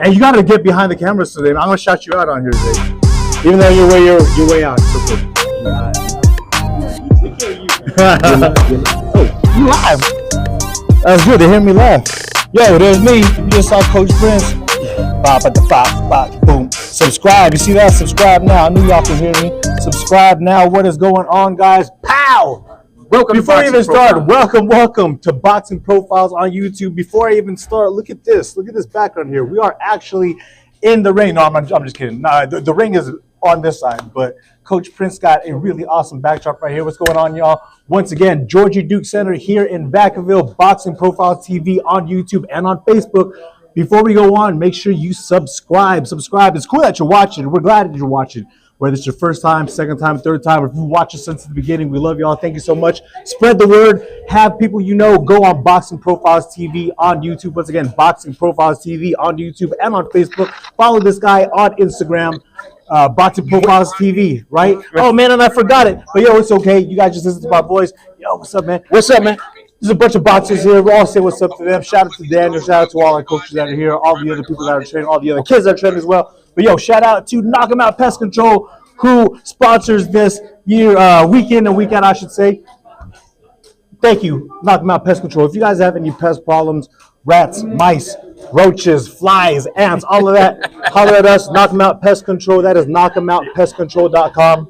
And you got to get behind the cameras today. I'm gonna shout you out on here today, even though you're way out. It's okay. Oh, you live? That's good to hear me laugh. Yo, there's me. You just saw Coach Prince. Boom. Subscribe. You see that? Subscribe now. I knew y'all can hear me. Subscribe now. What is going on, guys? Pow! Welcome. Before I even start, welcome to Boxing Profiles on YouTube. Before I even start, look at this. Look at this background here. We are actually in the ring. No, I'm just kidding. Nah, the ring is on this side, but Coach Prince got a really awesome backdrop right here. What's going on, y'all? Once again, Georgie Duke Center here in Vacaville, Boxing Profiles TV on YouTube and on Facebook. Before we go on, make sure you subscribe. It's cool that you're watching. We're glad that you're watching. Whether it's your first time, second time, third time, or if you watch us since the beginning, we love y'all. Thank you so much. Spread the word. Have people you know go on Boxing Profiles TV on YouTube. Once again, Boxing Profiles TV on YouTube and on Facebook. Follow this guy on Instagram, Boxing Profiles TV, right? Oh, man, and I forgot it. But, yo, it's okay. You guys just listen to my voice. Yo, what's up, man? What's up, man? There's a bunch of boxers here. We'll all say what's up to them. Shout out to Daniel. Shout out to all our coaches that are here, all the other people that are training, all the other kids that are training as well. But, yo, shout out to Knock 'em Out Pest Control, who sponsors this year, week in and week out, I should say. Thank you, Knock 'em Out Pest Control. If you guys have any pest problems, rats, mice, roaches, flies, ants, all of that, holler at us, Knock 'em Out Pest Control. That is knockemoutpestcontrol.com.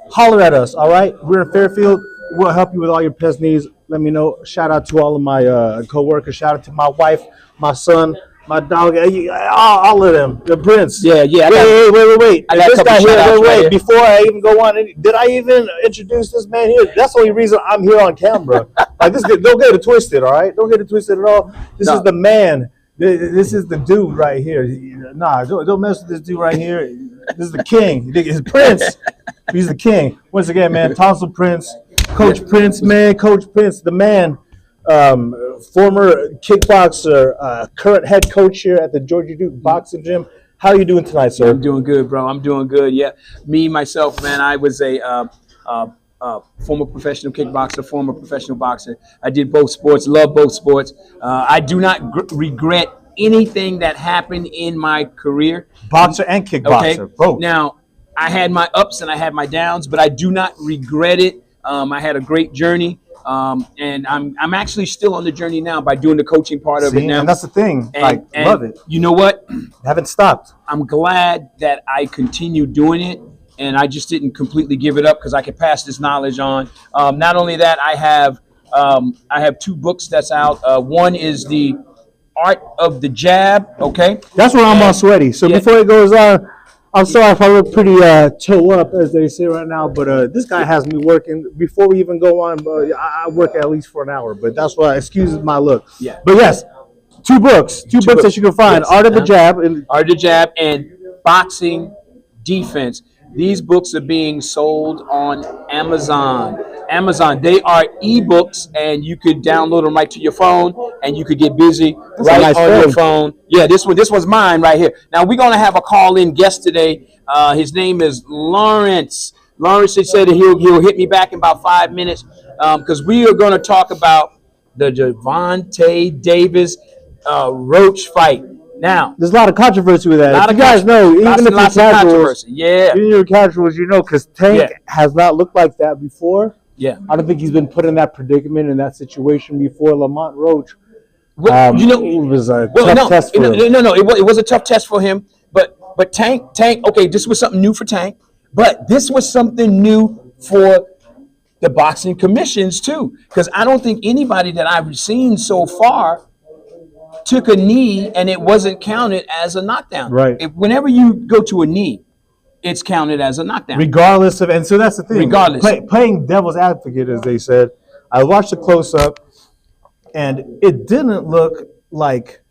Holler at us, all right? We're in Fairfield. We'll help you with all your pest needs. Let me know. Shout out to all of my co-workers. Shout out to my wife, my son, my dog, all of them. The Prince. Yeah. Wait. I got this a couple guy here. shout-outs right here. Before I even go on, did I even introduce this man here? That's the only reason I'm here on camera. Like this, don't get it twisted, all right? Don't get it twisted at all. This is the man. This is the dude right here. Nah, don't mess with this dude right here. This is the king. He's Prince. He's the king. Once again, man, Tonsil Prince, Coach Prince, man, Coach Prince, the man. Former kickboxer, current head coach here at the Georgie Duke Boxing Gym. How are you doing tonight, sir? I'm doing good, bro. I'm doing good. Yeah, me myself, man. I was a former professional kickboxer, former professional boxer. I did both sports. Love both sports. I do not regret anything that happened in my career. Boxer and kickboxer, okay? both. Now, I had my ups and I had my downs, but I do not regret it. I had a great journey. And I'm actually still on the journey now by doing the coaching part of it now. And that's the thing. And love it. You know what? Haven't stopped. I'm glad that I continue doing it, and I just didn't completely give it up because I could pass this knowledge on. Not only that, I have two books that's out. One is the Art of the Jab. Okay, that's where I'm all sweaty. So before it goes on. I'm sorry if I look pretty toe up, as they say right now, but this guy has me working. Before we even go on, I work at least for an hour, but that's why, excuse my look. Yeah. But yes, two books that you can find, Yes. Art of the Jab. Art of the Jab and Boxing Defense. These books are being sold on Amazon. They are ebooks, and you could download them right to your phone, and you could get busy right on your phone. Yeah, this one's mine right here. Now we're gonna have a call-in guest today. His name is Lawrence. Lawrence said that he'll hit me back in about 5 minutes because we are gonna talk about the Gervonta Davis Roach fight. Now, there's a lot of controversy with that. You guys know, even if lots you're of casuals, controversy. Yeah. even you're casuals, you know, because Tank has not looked like that before. Yeah. I don't think he's been put in that predicament, in that situation before. Lamont Roach, Well, it was a tough test for him. No, it was a tough test for him. But Tank, okay, this was something new for Tank, but this was something new for the boxing commissions too, because I don't think anybody that I've seen so far took a knee and it wasn't counted as a knockdown. Right. Whenever you go to a knee, it's counted as a knockdown. Regardless of, and so that's the thing. Regardless. Playing devil's advocate, as they said, I watched the close-up, and it didn't look like,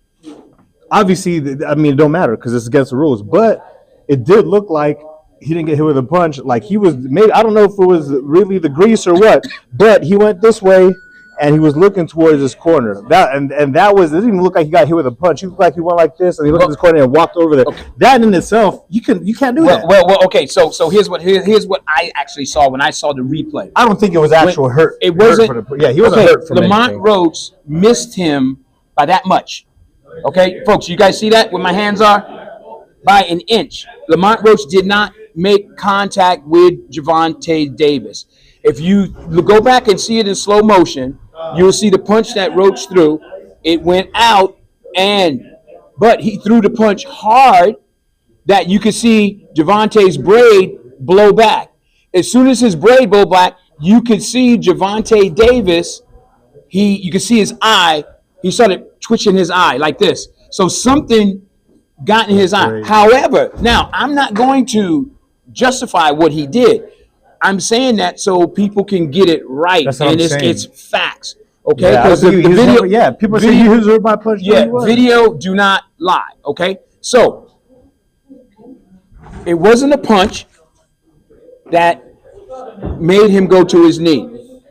obviously, I mean, it don't matter because it's against the rules, but it did look like he didn't get hit with a punch. Like he was, maybe, I don't know if it was really the grease or what, but he went this way, and he was looking towards his corner. That was, it didn't even look like he got hit with a punch. He looked like he went like this, and he looked at his corner and walked over there. Okay. That in itself, you can't do that. Well, okay. So here's what I actually saw when I saw the replay. I don't think it was actual hurt. It wasn't. He wasn't hurt from Lamont anything. Roach missed him by that much. Okay, folks, you guys see that where my hands are? By an inch. Lamont Roach did not make contact with Gervonta Davis. If you go back and see it in slow motion, you'll see the punch that Roach threw. It went out, but he threw the punch hard that you could see Gervonta's braid blow back. As soon as his braid blow back, you could see Gervonta Davis. You could see his eye. He started twitching his eye like this. So something got in his eye. Crazy. However, now I'm not going to justify what he did. I'm saying that so people can get it right, That's what and I'm saying. it's facts. Okay, Yeah, because the video, people say video- he was hurt by punch. yeah, No, he wasn't. video do not lie. Okay, so it wasn't a punch that made him go to his knee.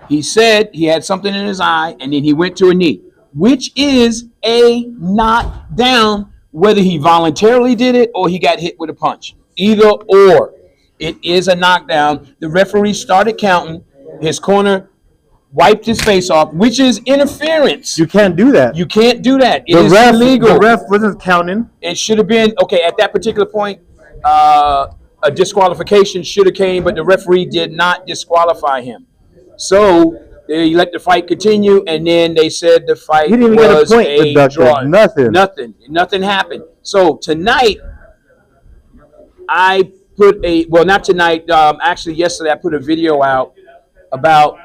He said he had something in his eye, and then he went to a knee, which is a knockdown, whether he voluntarily did it or he got hit with a punch. Either or, it is a knockdown. The referee started counting. His corner wiped his face off, which is interference. You can't do that. You can't do that. It the is ref, illegal. The ref wasn't counting. It should have been okay at that particular point. A disqualification should have came, but the referee did not disqualify him. So they let the fight continue, and then they said the fight He didn't even get a was point a deducted. draw. Nothing. Nothing happened. So tonight, not tonight. Actually, yesterday I put a video out about,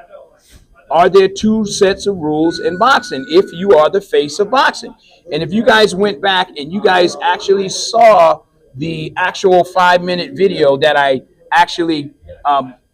are there two sets of rules in boxing if you are the face of boxing? And if you guys went back and you guys actually saw the actual 5-minute video that I actually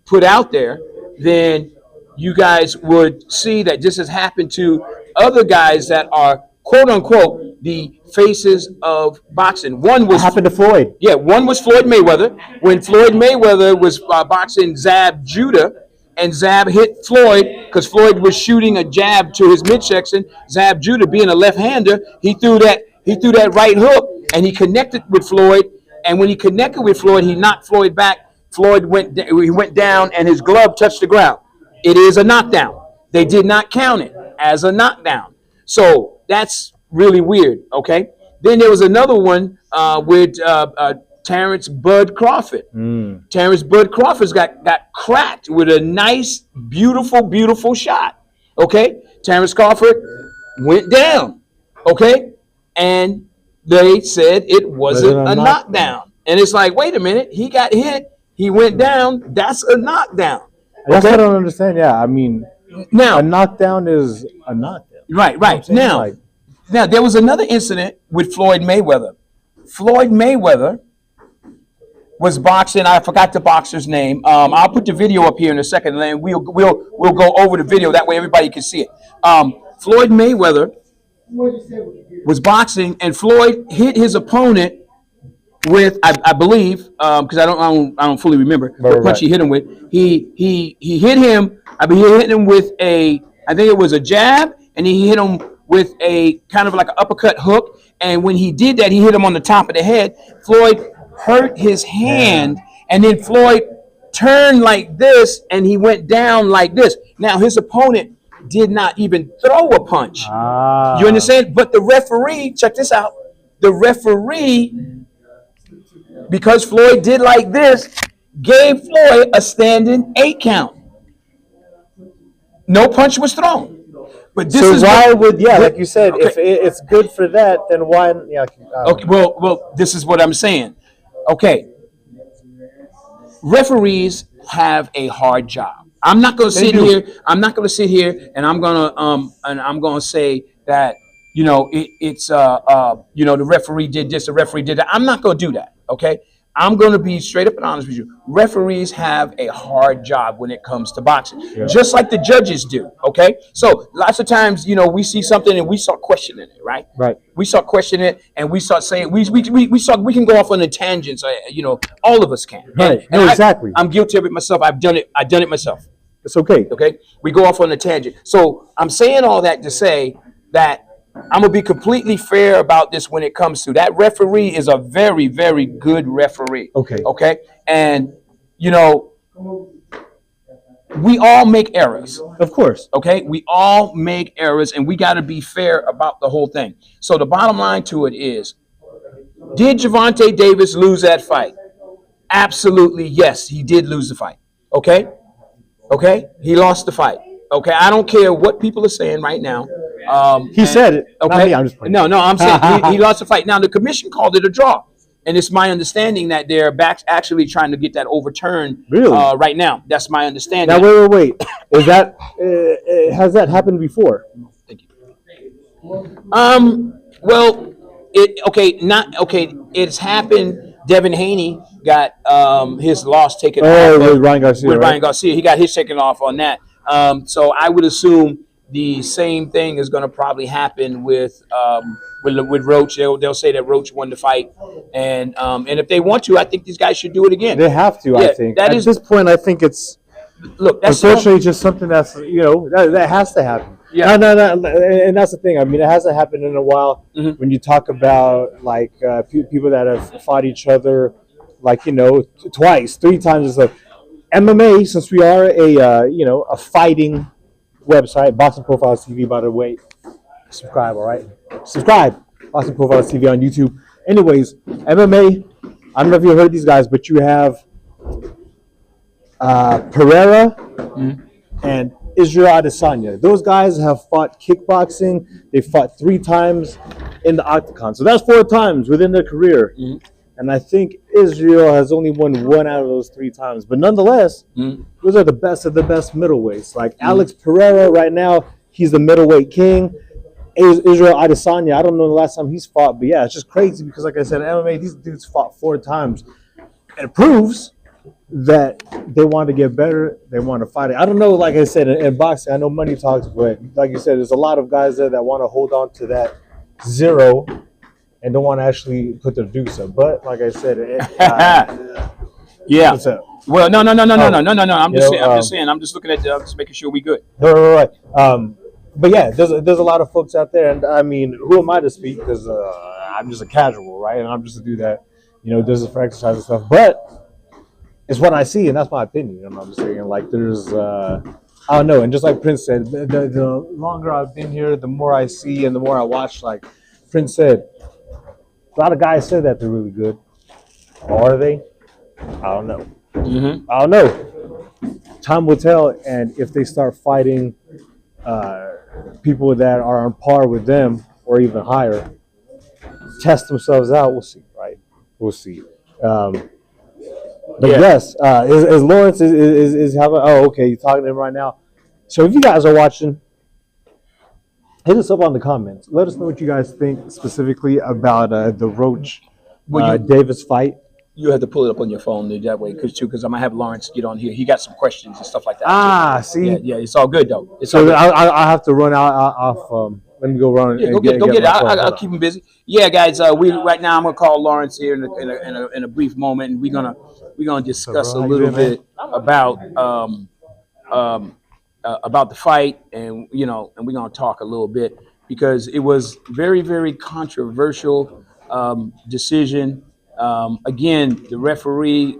put out there, then you guys would see that this has happened to other guys that are quote unquote the faces of boxing. One was What happened to Floyd? yeah, one was Floyd Mayweather. When Floyd Mayweather was boxing Zab Judah, and Zab hit Floyd because Floyd was shooting a jab to his midsection. Zab Judah, being a left-hander, he threw that right hook and he connected with Floyd. And when he connected with Floyd, he knocked Floyd back. Floyd went down and his glove touched the ground. It is a knockdown. They did not count it as a knockdown. So that's really weird. Okay. Then there was another one with Terrence Bud Crawford. Terrence Bud Crawford got cracked with a nice, beautiful shot. Okay, Terrence Crawford went down. Okay, and they said it wasn't a knockdown. And it's like, wait a minute, he got hit, he went down. That's a knockdown. That's Okay? what I don't understand. Yeah, I mean, Now, a knockdown is a knockdown. right. saying? Now, Like- now there was another incident with Floyd Mayweather. Floyd Mayweather was boxing. I forgot the boxer's name. I'll put the video up here in a second, and we'll go over the video. That way, everybody can see it. Floyd Mayweather was boxing, and Floyd hit his opponent with, I believe, because I don't fully remember what punch he hit him with. He hit him. He hit him with I think it was a jab, and he hit him with a kind of like an uppercut hook. And when he did that, he hit him on the top of the head. Floyd hurt his hand, and then Floyd turned like this, and he went down like this. Now, his opponent did not even throw a punch. You understand? But the referee, check this out. The referee, because Floyd did like this, gave Floyd a standing 8 count. No punch was thrown. But this So is why what- would, like you said, Okay. if it's good for that, then why? Yeah. Okay, well, this is what I'm saying. Okay, referees have a hard job. I'm not going to sit do. here. I'm not going to sit here and I'm going to say that it's the referee did this, the referee did that. I'm not going to do that. Okay, I'm going to be straight up and honest with you. Referees have a hard job when it comes to boxing, just like the judges do. Okay, so lots of times, we see something and we start questioning it, right? Right. We start questioning it and we start saying we can go off on a tangent. All of us can. Right. And Exactly. I'm guilty of it myself. I've done it myself. It's okay. Okay, we go off on a tangent. So I'm saying all that to say that I'm gonna be completely fair about this when it comes to that. Referee is a very, very good referee. Okay. Okay, and we all make errors. Of course. Okay, we all make errors, and we got to be fair about the whole thing. So the bottom line to it is, did Gervonta Davis lose that fight? Absolutely, yes, he did lose the fight. Okay, he lost the fight. Okay, I don't care what people are saying right now. He said it. Okay, Not me, I'm just playing. no, I'm saying he lost the fight. Now the commission called it a draw, and it's my understanding that they're back actually trying to get that overturned. Really? Right now, that's my understanding. Now, wait. Is that has that happened before? Thank you. Well, it's happened. Devin Haney got his loss taken off with Ryan Garcia. with right? Ryan Garcia. He got his taken off on that. So I would assume the same thing is going to probably happen with Roach. They'll say that Roach won the fight, and if they want to, I think these guys should do it again. They have to. Yeah, I think that at is- this point, I think it's Look, unfortunately just something that's that has to happen. Yeah. No, and that's the thing. I mean, it hasn't happened in a while. Mhm. When you talk about like people that have fought each other, like twice, 3 times, it's like MMA. Since we are a fighting website, Boxing Profiles TV. By the way, subscribe. All right, subscribe. Boxing Profiles TV on YouTube. Anyways, MMA. I don't know if you heard these guys, but you have Pereira and Israel Adesanya. Those guys have fought kickboxing. They fought 3 times in the octagon. So that's 4 times within their career. And I think Israel has only won 1 out of those 3 times. But nonetheless, those are the best of the best middleweights. Like Alex Pereira right now, he's the middleweight king. Israel Adesanya, I don't know the last time he's fought, but yeah, it's just crazy because, like I said, in MMA, these dudes fought 4 times. And it proves that they want to get better. They want to fight it. I don't know, like I said, in boxing, I know money talks, but like you said, there's a lot of guys there that want to hold on to that 0 and don't want to actually put their dukes up. But like I said, yeah. what's up? Well, no. I'm You just know, saying. I'm just saying. I'm just looking at. I'm just making sure we good. Right. But yeah, there's a lot of folks out there, and I mean, who am I to speak? Because I'm just a casual, right? And I'm just a dude that does it for exercise and stuff. But it's what I see, and that's my opinion. I'm just saying, like, there's I don't know, and just like Prince said, the longer I've been here, the more I see and the more I watch. Like Prince said, a lot of guys said that they're really good. Are they? I don't know. I don't know. Time will tell, and if they start fighting people that are on par with them or even higher, test themselves out. We'll see, right? We'll see. But yes, is Lawrence is having? Oh, okay. You're talking to him right now. So if you guys are watching, hit us up on the comments. Let us know what you guys think specifically about the Roach Davis fight. You have to pull it up on your phone that way, because I might have Lawrence get on here. He got some questions and stuff like that. See. Yeah, it's all good though. It's So all good. I have to run out off. Let me go run. Yeah, and go get it. my phone. I'll keep him busy. Yeah, guys. We right now I'm gonna call Lawrence here in a brief moment, and we're gonna discuss a How you little doing, man? bit about the fight, and and we're gonna talk a little bit because it was very, very controversial decision. Again, the referee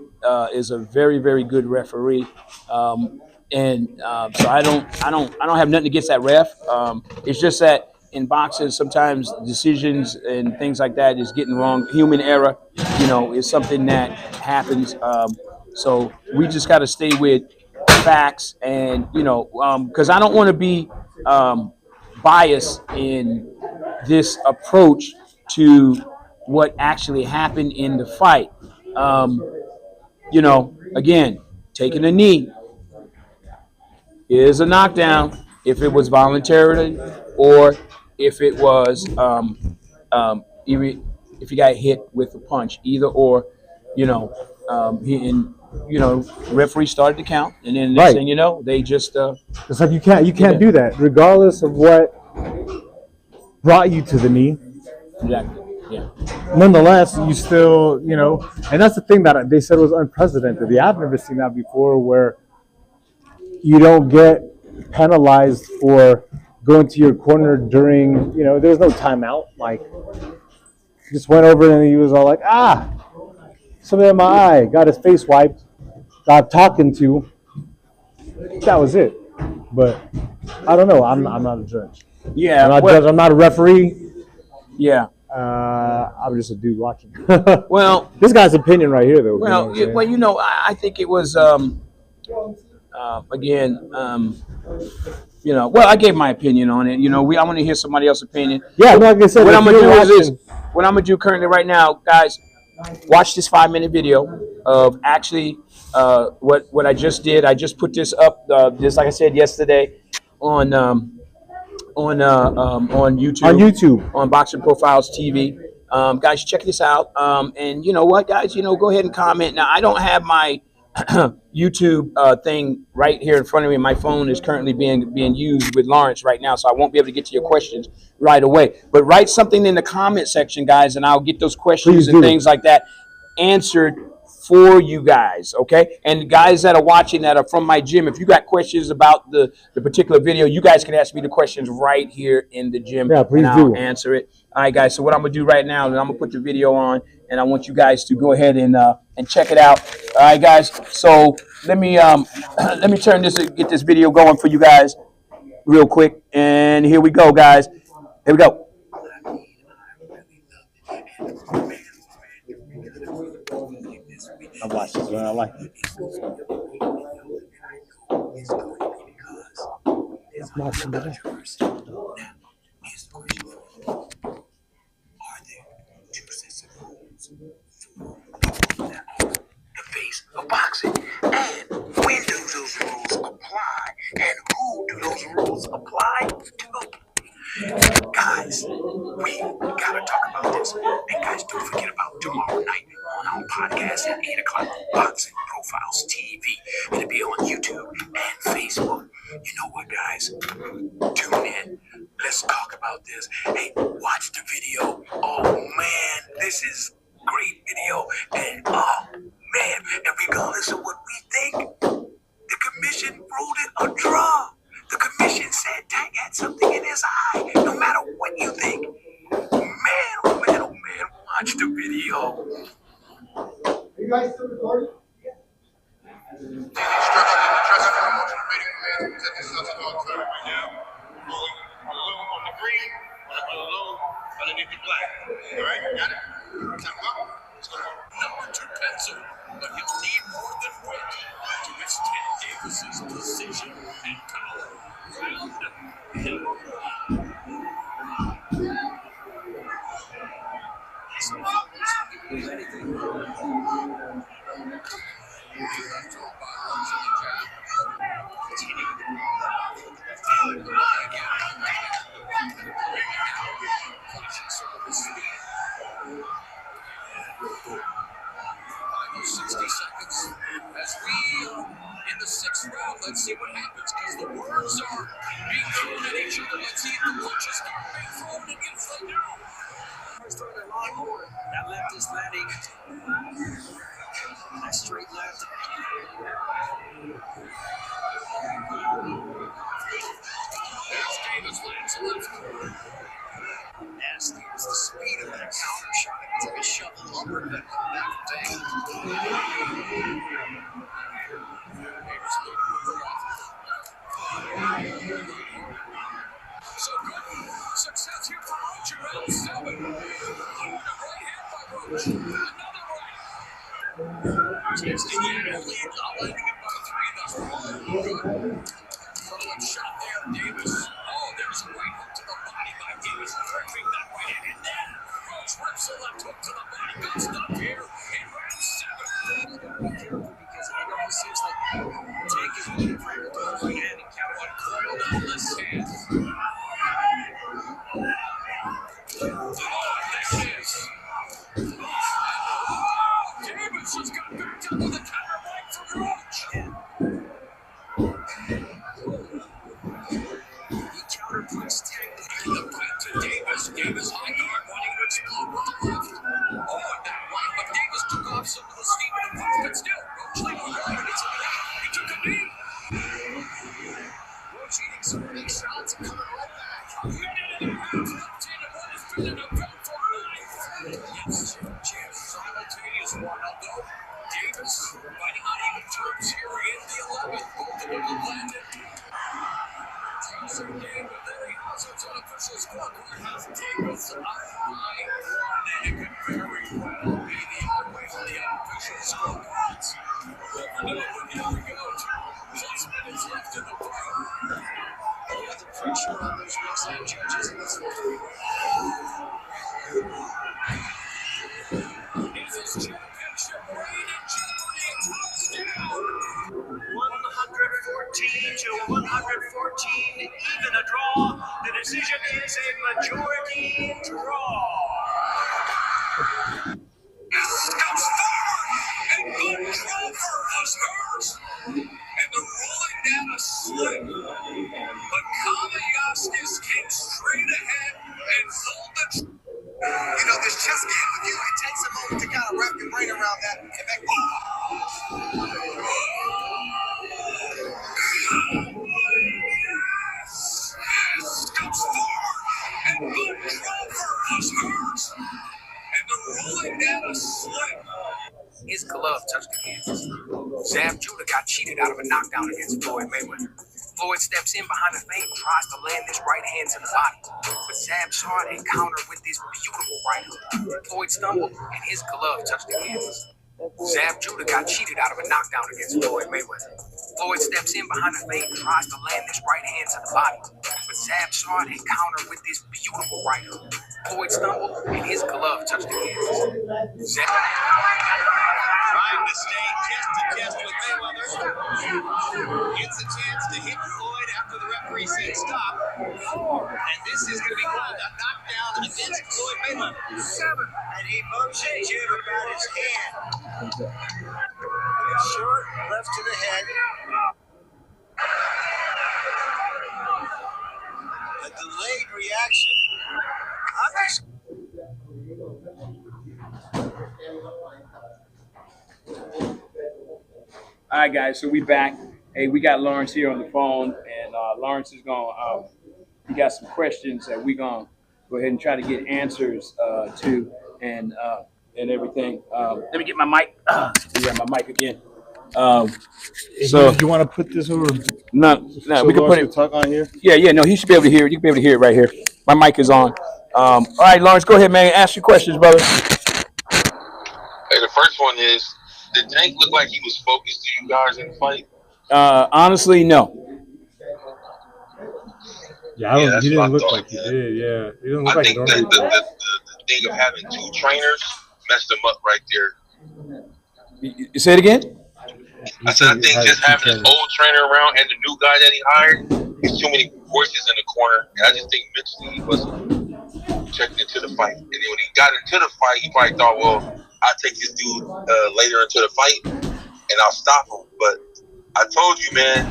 is a very, very good referee. So I don't have nothing against that ref. It's just that in boxing, sometimes decisions and things like that is getting wrong. Human error, is something that happens. So we just got to stay with facts, and because I don't want to be biased in this approach to what actually happened in the fight. Again, taking a knee is a knockdown if it was voluntarily or if it was even if you got hit with a punch, either or. Referee started to count, and then next Right. thing you know, they just It's like you can't do that, regardless of what brought you to the knee. exactly. Yeah. Nonetheless, you still, and that's the thing that they said was unprecedented. Yeah, I've never seen that before, where you don't get penalized for going to your corner during, there was no timeout. Like, just went over and he was all like, something in my eye, got his face wiped, got talking to, That was it. But I don't know. I'm not a judge. Yeah. I'm not a well, judge. I'm not a referee. yeah. I'm just a dude watching. Well, This guy's opinion right here, though. well, you know what I'm saying? you know, I think it was again, you know, well, I gave my opinion on it. You know, I want to hear somebody else's opinion. Yeah, like I said, What if I'm gonna you're do is this. watching- What I'm gonna do currently right now, guys, watch this 5-minute video of actually what I just did. I just put this up, just like I said yesterday, on on YouTube. On YouTube. On Boxing Profiles TV. Guys, check this out. And you know what, guys? You know, go ahead and comment. Now, I don't have my YouTube thing right here in front of me. My phone is currently being used with Lawrence right now, so I won't be able to get to your questions right away. But write something in the comment section, guys, and I'll get those questions Please and do. things like that answered for you guys, okay? And guys that are watching that are from my gym, if you got questions about the particular video, you guys can ask me the questions right here in the gym. Yeah, please and I'll do. answer it. All right, guys, so what I'm going to do right now is I'm going to put the video on, and I want you guys to go ahead and check it out. All right, guys, so let me let me turn this, get this video going for you guys real quick. And here we go, guys. Here we go. I watched this one. I like it. It's not somebody. The face of boxing, and when do those rules apply, and who do those rules apply to? Guys, we gotta talk about this. And guys, don't forget about tomorrow night on our podcast at 8 o'clock, Boxing Profiles TV. It'll be on YouTube and Facebook. You know what, guys? Tune in. Let's talk about this. Hey, watch the video. Oh man, this is great video. And oh man, and regardless of what we think, the commission ruled it a draw. The commission said Tank had something in his eye. No matter what you think. Man, oh man, oh man, watch the video. Are you guys still recording? The instruction in the dressing room, motivating command is at the Southern Club right now. Rolling on the green, low underneath the black. All right, got it? Time to go. Let's go. Number 2 pencil, but he'll need more than weight to withstand Davis's precision and power. Final 60 seconds as we in the 6th round. Let's see what happens because the words are being thrown at each other. Let's see if the punches start being thrown and get thrown down. First throw their long board. That left is landing. That straight left. There's Davis lands a left. Nasty is the speed of that counter shot. It's like a shovel uppercut back from Tank. Davis looking for so good success here for Roach in round 7. The right hand by Roach. Another right. Takes the lead, not landing it by 3 thus far. Good. Throw shot there, Davis. Oh, there's a right hook to the body by Davis. Ripping that right hand. And then Roach rips a left hook to the body. Got stuck here in round 7. Be careful because it almost seems like Tank is waiting for him to throw the right hand and count one coiled on this hand. Oh, there it is. Davis just got backed up with a counter right from Roach. He counterpunched Tank. The right to Davis. Davis high guard wanting to explode with the left. Oh, and that right, but Davis took off some of the steam with the punch, but still, Roach leading the right. It's a knee. He took a knee. Roach eating some big shots and coming right back. A minute and a half left in, and what is been an eventful night. Yes, scorecards. Here we go. Just minutes left in the fight. Oh, the pressure on those wrestling judges in this one. Is his championship reign in jeopardy? Touchdown! 114 to 114, even a draw. The decision is a majority draw. Comes forward, and Bud Crawford was hurt. And the rolling down a slip. But Kamayaskis came straight ahead and sold the. You know, this chess game with you, it takes a moment to kind of wrap your brain around that and connect. Comes forward, and Bud Crawford was hurt. And the rolling down a slip. His glove touched the canvas. Zab Judah got cheated out of a knockdown against Floyd Mayweather. Floyd steps in behind the feint, tries to land this right hand to the body. But Zab saw it and countered with this beautiful right hook. Floyd stumbled, and his glove touched the canvas. Zab Judah got cheated out of a knockdown against Floyd Mayweather. Floyd steps in behind the feint, tries to land this right hand to the body. But Zab saw it and countered with this beautiful right hook. Floyd stumbled, and his glove touched the canvas. Zab trying to stay chest with Mayweather. Gets a chance to hit Floyd after the referee said stop. And this is going to be called a knockdown against Floyd Mayweather. 7. And he motioned Jim about his hand. It's short, left to the head. A delayed reaction. All right, guys. So we back. Hey, we got Lawrence here on the phone, and Lawrence is going. He got some questions that we're gonna go ahead and try to get answers to, and everything. Let me get my mic. Yeah, my mic again. So you want to put this over? no, So we can put it. talk on here. Yeah. No, he should be able to hear it. You can be able to hear it right here. My mic is on. All right, Lawrence, go ahead, man. Ask your questions, brother. Hey, the first one is, did Tank look like he was focused to you guys in the fight? Honestly, no. Yeah, Yeah, that's he what I didn't look thought, like he man. did. Yeah, he didn't look I like think that normal. the thing of having 2 trainers messed him up right there. You say it again? I said, I think just having his old trainer around and the new guy that he hired, there's too many voices in the corner. And I just think mentally he wasn't checking into the fight. And then when he got into the fight, he probably thought, well, I'll take this dude later into the fight and I'll stop him. But I told you, man,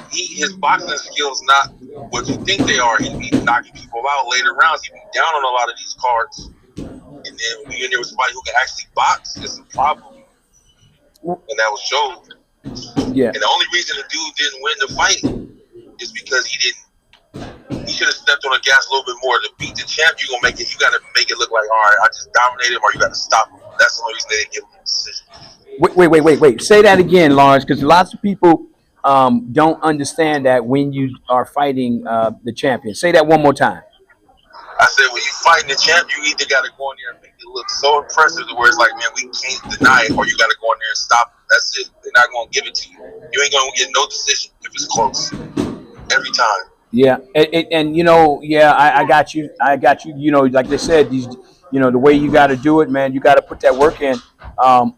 his boxing skills not what you think they are. He be knocking people out later rounds. He be down on a lot of these cards. And then when you're in there with somebody who can actually box, it's a problem. And that was showed. Yeah. And the only reason the dude didn't win the fight is because he should have stepped on the gas a little bit more. To beat the champ, you gotta make it look like, all right, I just dominated him, or you gotta stop him. That's the only reason they didn't give him the decision. Wait. Say that again, Lawrence, because lots of people don't understand that when you are fighting the champion. Say that one more time. I said, when you fighting the champ, you either gotta go in there and make it look so impressive to where it's like, man, we can't deny it, or you gotta go in there and stop him. That's it. They're not gonna give it to you. You ain't gonna get no decision if it's close. Every time. Yeah, and you know, I got you. You know, like they said, these, you know, the way you got to do it, man. You got to put that work in. I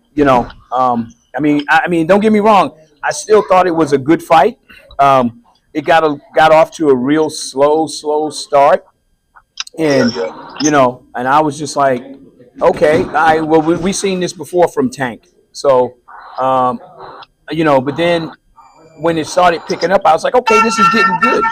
mean, don't get me wrong. I still thought it was a good fight. It got off to a real slow start, and you know, and I was just like, okay, we seen this before from Tank, so you know, but then when it started picking up, I was like, okay, this is getting good.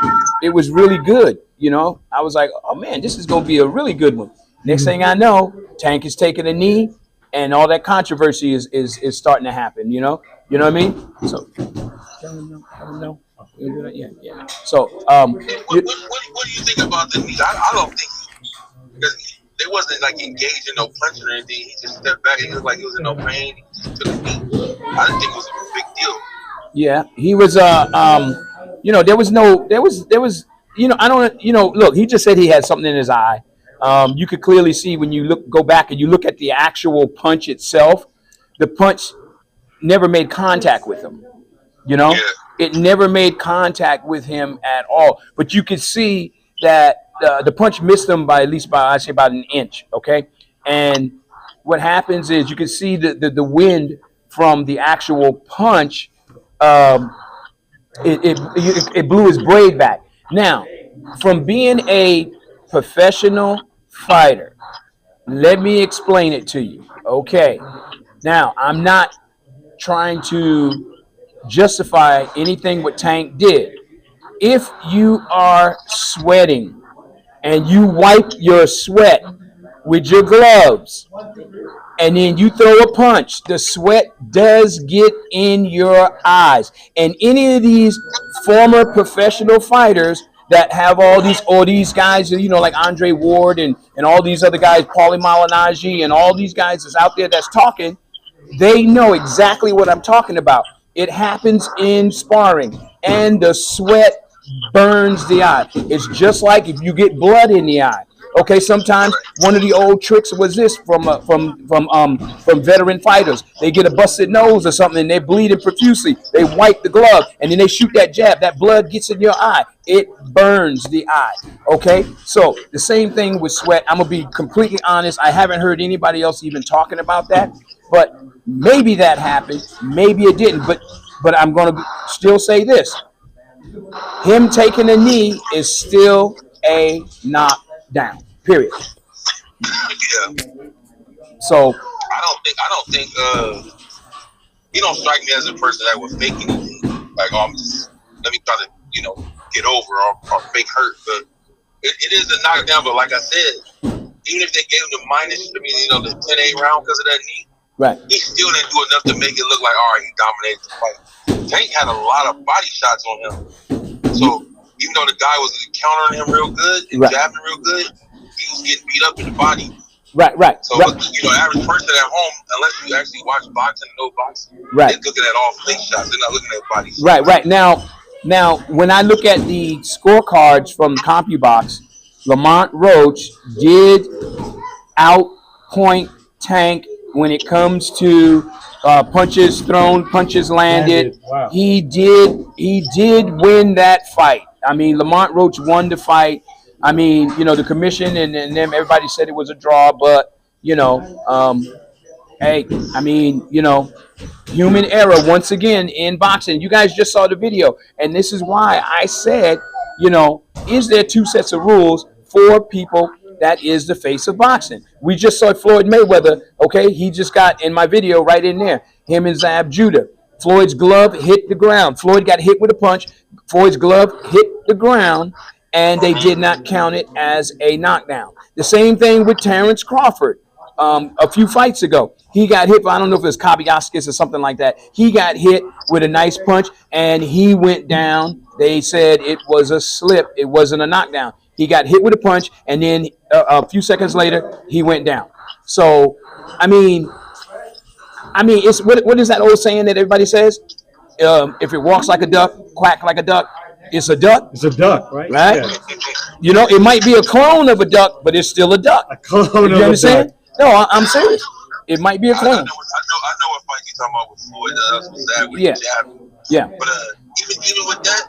It was really good, you know. I was like, oh man, this is gonna be a really good one. Next thing I know, Tank is taking a knee, and all that controversy is starting to happen. You know what I mean? So, I don't know. Yeah. So, What do you think about the knee? I don't think because they wasn't like engaged in no punching or anything. He just stepped back and he looked like he was in no pain. He just took a knee. I didn't think it was a big deal. yeah, he was. You know, there was, you know, I don't, you know, look, he just said he had something in his eye. You could clearly see when you go back and you look at the actual punch itself. the punch never made contact with him. You know, Yeah. it never made contact with him at all. But you could see that the punch missed him by at least I'd say about an inch. Okay, and what happens is you can see the wind from the actual punch. It blew his braid back. Now, from being a professional fighter, let me explain it to you. Okay. Now, I'm not trying to justify anything what Tank did. If you are sweating and you wipe your sweat with your gloves and then you throw a punch, the sweat does get in your eyes. And any of these former professional fighters that have all these guys, you know, like Andre Ward and all these other guys, Paulie Malignaggi and all these guys that's out there that's talking, they know exactly what I'm talking about. It happens in sparring, and the sweat burns the eye. It's just like if you get blood in the eye. Okay, sometimes one of the old tricks was this from veteran fighters. They get a busted nose or something and they're bleeding profusely. They wipe the glove and then they shoot that jab. That blood gets in your eye. It burns the eye. Okay, so the same thing with sweat. I'm gonna be completely honest. I haven't heard anybody else even talking about that, but maybe that happened. Maybe it didn't. But I'm gonna still say this: him taking a knee is still a knockdown. Period. Yeah. So I don't think he don't strike me as a person that would fake anything. Like, oh, let me try to, get over or fake hurt. But it is a knockdown. But like I said, even if they gave him the the 10-8 round because of that knee, right, he still didn't do enough to make it look like, all right, he dominated the fight. Tank had a lot of body shots on him. So even though the guy was countering him real good and jabbing real good, he was getting beat up in the body. Right. So, average person at home, unless you actually watch boxing and know boxing, they're looking at all fake shots. They're not looking at body shots. Right. Now, when I look at the scorecards from CompuBox, Lamont Roach did outpoint Tank when it comes to punches thrown, punches landed. Wow. He did win that fight. I mean, Lamont Roach won the fight. I mean, the commission and them, everybody said it was a draw, but, hey, I mean, human error once again in boxing. You guys just saw the video. And this is why I said, is there two sets of rules for people that is the face of boxing? We just saw Floyd Mayweather, okay? He just got in my video right in there. Him and Zab Judah. Floyd's glove hit the ground. Floyd got hit with a punch. Floyd's glove hit the ground, and they did not count it as a knockdown. The same thing with Terrence Crawford. A few fights ago, he got hit. I don't know if it was Kobayaskis or something like that. He got hit with a nice punch, and he went down. They said it was a slip. It wasn't a knockdown. He got hit with a punch, and then a few seconds later, he went down. So, I mean, it's what is that old saying that everybody says? If it walks like a duck, quack like a duck, it's a duck. It's a duck, right? Right? Yeah. It might be a clone of a duck, but it's still a duck. A clone You of a understand? duck. No, I'm serious. It might be a I clone. know what fight you're talking about with Floyd. That's what's that with Yeah. the jab. Yeah. But even with that,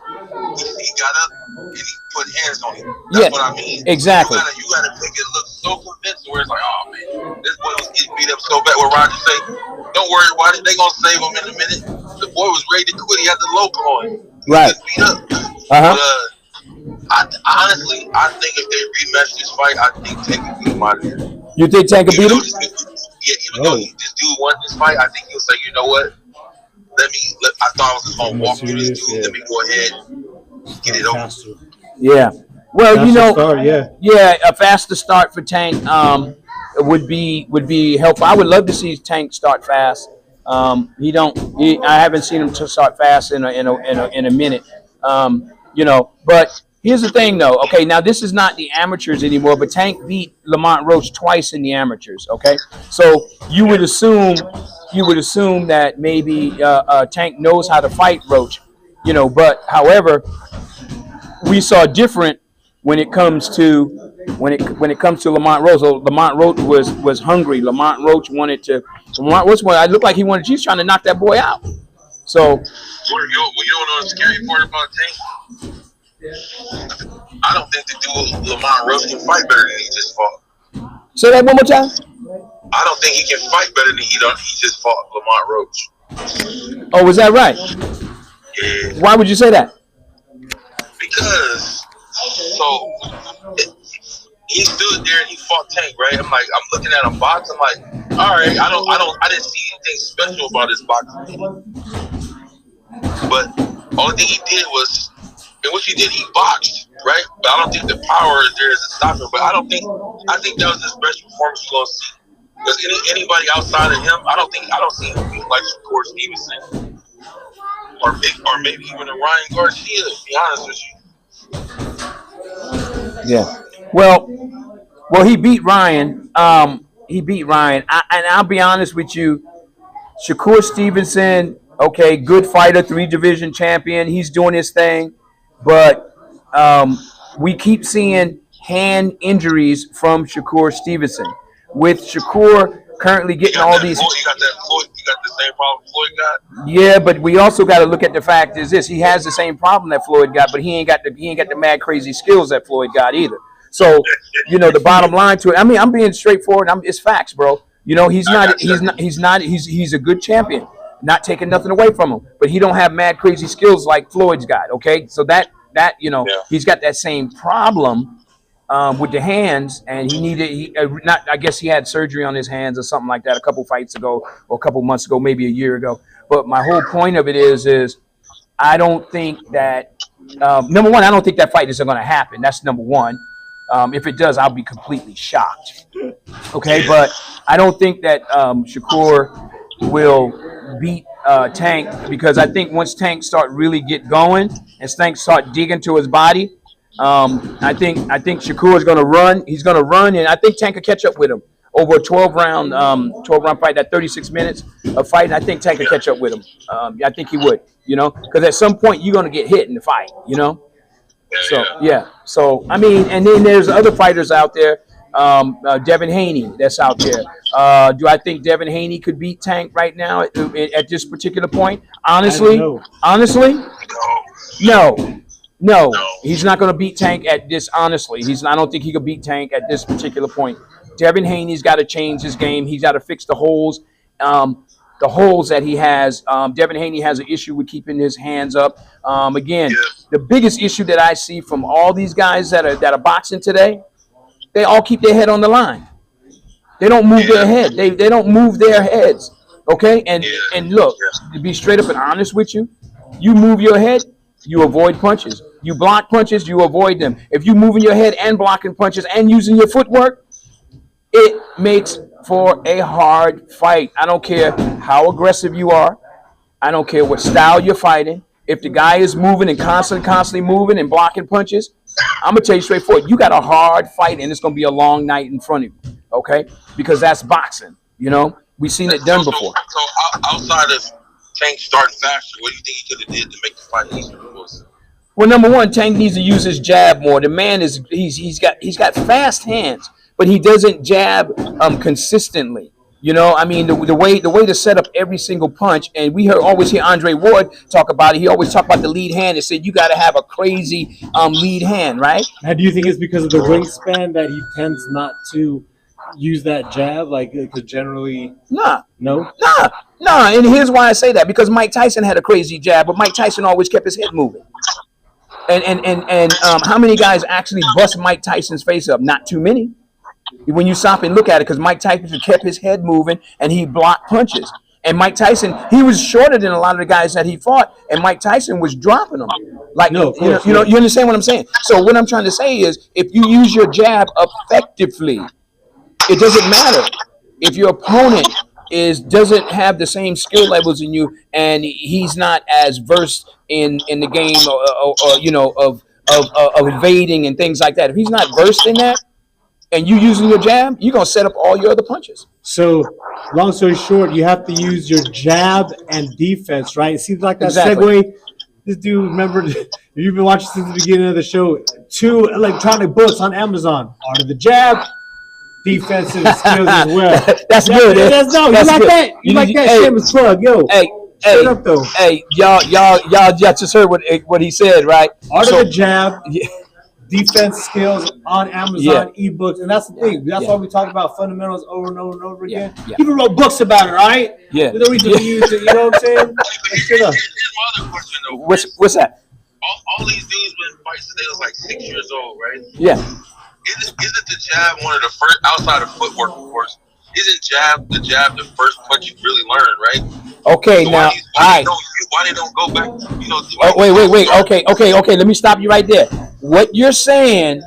he got up and he put hands on him. That's what I mean. Exactly. You gotta make it look so convincing where it's like, oh man, this boy was getting beat up so bad. Where Roger say, don't worry about it, they gonna save him in a minute. The boy was ready to quit. He had the local on him. Right. Beat up. Uh-huh. But, honestly, I think if they rematch this fight, I think Tank can beat him out of there. You think Tank can beat him? Even though this dude won this fight, I think he'll say, you know what? I thought I was just gonna walk through this dude. Let me go ahead and get it over. Yeah. Well, yeah, a faster start for Tank would be helpful. I would love to see Tank start fast. I haven't seen him to start fast in a minute. But here's the thing, though. Okay, now this is not the amateurs anymore, but Tank beat Lamont Roach twice in the amateurs. Okay, so you would assume that maybe Tank knows how to fight Roach, But however, we saw different when it comes to Lamont Roach. So Lamont Roach was hungry. Lamont Roach wanted to Which one? I look like he's trying to knock that boy out. So You don't know the scary part about Tank? I don't think the dude Lamont Roach can fight better than he just fought. say that one more time. I don't think he can fight better than he just fought Lamont Roach. Oh, was that right? Yeah. Why would you say that? Because he stood there and he fought Tank, right? I'm looking at him box. I'm like, all right, I didn't see anything special about his boxing. But only thing he did was, and what he did, he boxed, right? But I don't think the power is there to stop him. But I think that was the best performance you're gonna see. Because anybody outside of him, I don't see him being like Shakur Stevenson, or maybe even a Ryan Garcia. To be honest with you. Yeah. Well, he beat Ryan. He beat Ryan. And I'll be honest with you, Shakur Stevenson, okay, good fighter, 3-division champion. He's doing his thing, but we keep seeing hand injuries from Shakur Stevenson. With Shakur currently getting all these. You got the same problem Floyd got. Yeah, but we also got to look at the fact is this: he has the same problem that Floyd got, but he ain't got the mad crazy skills that Floyd got either. So, the bottom line to it. I mean, I'm being straightforward. It's facts, bro. He's a good champion. Not taking nothing away from him, but he don't have mad crazy skills like Floyd's got. Okay, so that he's got that same problem with the hands, and I guess he had surgery on his hands or something like that a couple fights ago or a couple months ago, maybe a year ago. But my whole point of it is I don't think that number one, I don't think that fight is going to happen. That's number one. If it does, I'll be completely shocked. Okay, but I don't think that Shakur will beat Tank, because I think once Tank start really get going and Tank start digging to his body, I think Shakur is going to run. He's going to run, and I think Tank will catch up with him over a 12-round fight. That 36 minutes of fight, I think Tank will catch up with him. I think he would, because at some point you're going to get hit in the fight, So yeah. So I mean, and then there's other fighters out there. Devin Haney, that's out there. Do I think Devin Haney could beat Tank right now at this particular point? Honestly, no. He's not going to beat Tank at this. Honestly, I don't think he could beat Tank at this particular point. Devin Haney's got to change his game. He's got to fix the holes. The holes that he has. Devin Haney has an issue with keeping his hands up. The biggest issue that I see from all these guys that are boxing today, they all keep their head on the line. They don't move their head. They don't move their heads. Okay? And look, to be straight up and honest with you, you move your head, you avoid punches. You block punches, you avoid them. If you moving your head and blocking punches and using your footwork, it makes for a hard fight. I don't care how aggressive you are. I don't care what style you're fighting. If the guy is moving and constantly moving and blocking punches, I'm going to tell you straightforward, you got a hard fight, and it's going to be a long night in front of you, okay? Because that's boxing, We've seen it done before. So outside of Tank starting faster, what do you think he could have did to make the fight easier for us? Well, number one, Tank needs to use his jab more. The man he's got fast hands, but he doesn't jab consistently. I mean, the way to set up every single punch, and we always hear Andre Ward talk about it. He always talk about the lead hand and said you got to have a crazy lead hand, right? Now, do you think it's because of the wingspan that he tends not to use that jab, because generally? Nah. No. Nah. And here's why I say that, because Mike Tyson had a crazy jab, but Mike Tyson always kept his head moving. And how many guys actually bust Mike Tyson's face up? Not too many. When you stop and look at it, because Mike Tyson kept his head moving and he blocked punches. And Mike Tyson, he was shorter than a lot of the guys that he fought, and Mike Tyson was dropping them. You understand what I'm saying? So what I'm trying to say is, if you use your jab effectively, it doesn't matter if your opponent doesn't have the same skill levels in you, and he's not as versed in the game of evading and things like that. If he's not versed in that, and you using your jab, you're going to set up all your other punches. So, long story short, you have to use your jab and defense, right? It seems like that segue. This dude, remember, you've been watching since the beginning of the show, 2 electronic books on Amazon. Art of the Jab, defensive skills as well. That's good. Eh? That's no, you That's like good. that? You like that? Hey, Shameless plug, yo. hey, Straight up though. hey, y'all just heard what he said, right? Art So- of the jab, Yeah. defense skills on Amazon ebooks, and that's the thing. That's Yeah. why we talk about fundamentals over and over and over Yeah. again. Yeah. People wrote books about it, right? Yeah. There's no reason for you to, you know what I'm saying? But Shut up. here's my other question though. What's that? All these dudes been fighting since they was like 6 years old, right? Yeah. Isn't the jab one of the first, outside of footwork, of course? Isn't the jab the first punch you really learn, right? Okay, So now, why they don't go back? You know. Oh, wait. Okay. Let me stop you right there. What you're saying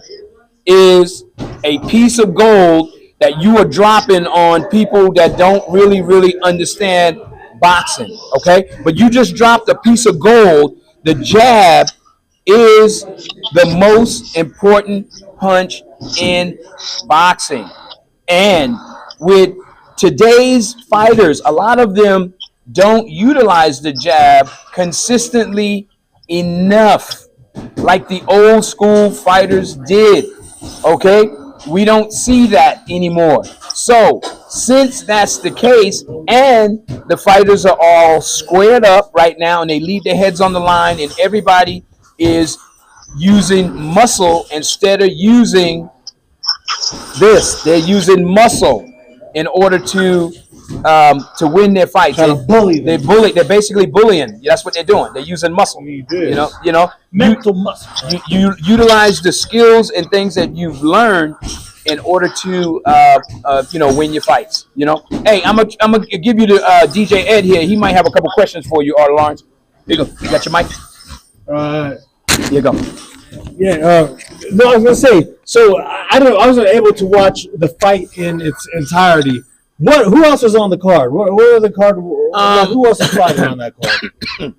is a piece of gold that you are dropping on people that don't really understand boxing. Okay, but you just dropped a piece of gold. The jab is the most important punch in boxing, and with today's fighters, a lot of them don't utilize the jab consistently enough like the old school fighters did. Okay, we don't see that anymore. So since that's the case, and the fighters are all squared up right now and they leave their heads on the line, and everybody is using muscle instead of using this, they're using muscle in order to win their fights. Trying to bully them. They're basically bullying. That's what they're doing. They're using muscle. You did. You know, Mental muscle. you utilize the skills and things that you've learned in order to win your fights. You know, hey, I'm gonna give you the DJ Ed here. He might have a couple questions for you, Art Lawrence. Here you go. You got your mic? Here you go. Yeah, no, I was gonna say. So I wasn't able to watch the fight in its entirety. Who else was on the card? What are the card? Who else is fighting on that card?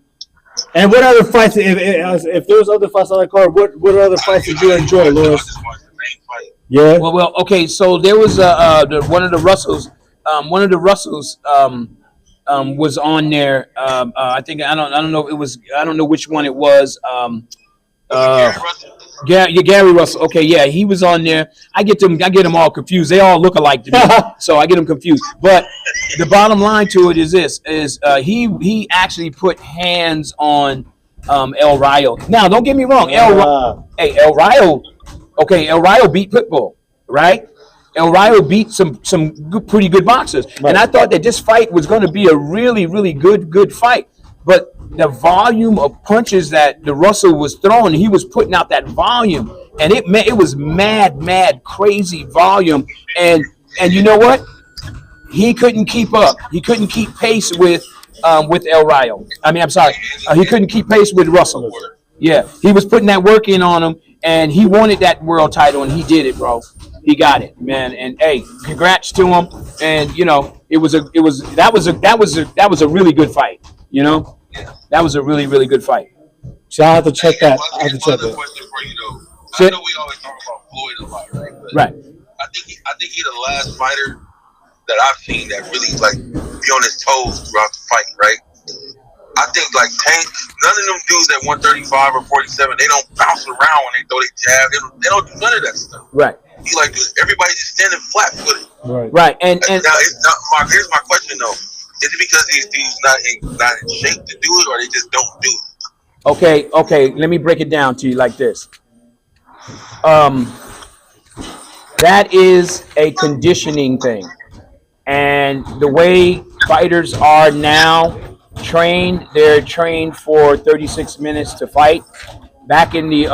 And what other fights? If there was other fights on that card, what other fights did you enjoy, Lewis? Just watch the main fight. Yeah. Well, okay. So there was one of the Russells. One of the Russells was on there. I think I don't know. I don't know which one it was. Gary Russell. Gary Russell. Okay, yeah, he was on there. I get them all confused. They all look alike to me, so I get them confused. But the bottom line to it is this: he actually put hands on El Rayo. Now, don't get me wrong, El Rayo. Okay, El Rayo beat Pitbull, right? El Rayo beat some pretty good boxers, and I thought that this fight was going to be a really good fight. But the volume of punches that the Russell was throwing, he was putting out that volume, and it was mad, crazy volume. And you know what? He couldn't keep up. He couldn't keep pace with El Rayo. I'm sorry. He couldn't keep pace with Russell. Yeah, he was putting that work in on him, and he wanted that world title, and he did it, bro. He got it, man. And hey, congrats to him. And you know, that was a really good fight. You know. That was a really good fight. So I have to check that. I have to Here's check another that. question for you though. Sure. I know we always talk about Floyd a lot, right? But Right. I think he's the last fighter that I've seen that really like be on his toes throughout the fight, right? I think like Tank, none of them dudes at 135 or 47, they don't bounce around when they throw their jab. They don't do none of that stuff. Right. He like everybody just standing flat footed. Right. And Now here's my question though. Is it because these dudes not in shape to do it, or they just don't do it? okay. Let me break it down to you like this. That is a conditioning thing, and the way fighters are now trained, they're trained for 36 minutes to fight. Back in the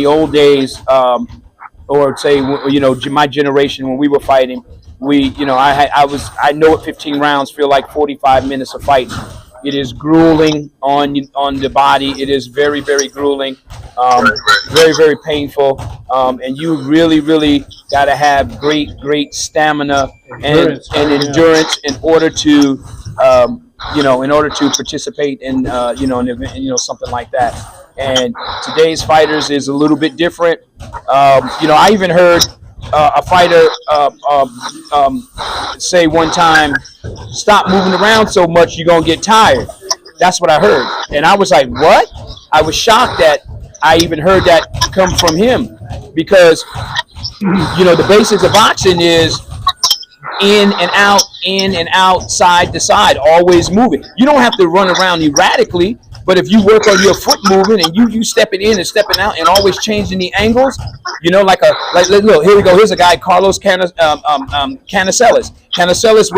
old days, or say my generation when we were fighting. I know what 15 rounds feel like 45 minutes of fight. It is grueling on the body. It is very grueling, very painful, and you really got to have great stamina and endurance in order to participate in an event, something like that. And today's fighters is a little bit different. I even heard a fighter say one time, "Stop moving around so much, you're gonna get tired." That's what I heard, and I was like, "What?" I was shocked that I even heard that come from him. because the basics of boxing is in and out, side to side, always moving. You don't have to run around erratically, but if you work on your foot movement and you stepping in and stepping out and always changing the angles, like look, here we go. Here's a guy, Carlos Cancelas. Cancelas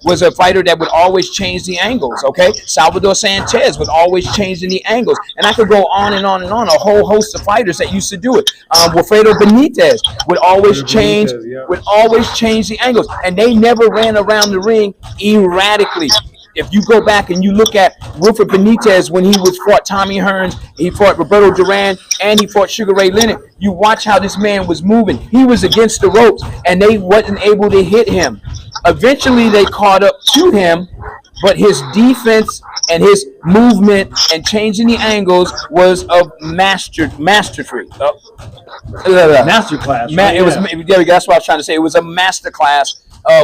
was a fighter that would always change the angles. Okay, Salvador Sanchez would always change the angles, and I could go on and on and on. A whole host of fighters that used to do it. Wilfredo Benitez would always change the angles, and they never ran around the ring erratically. If you go back and you look at Wilfred Benitez when he fought Tommy Hearns, he fought Roberto Duran, and he fought Sugar Ray Leonard, you watch how this man was moving. He was against the ropes, and they wasn't able to hit him. Eventually, they caught up to him, but his defense and his movement and changing the angles was of mastery. Masterclass. That's what I was trying to say. It was a masterclass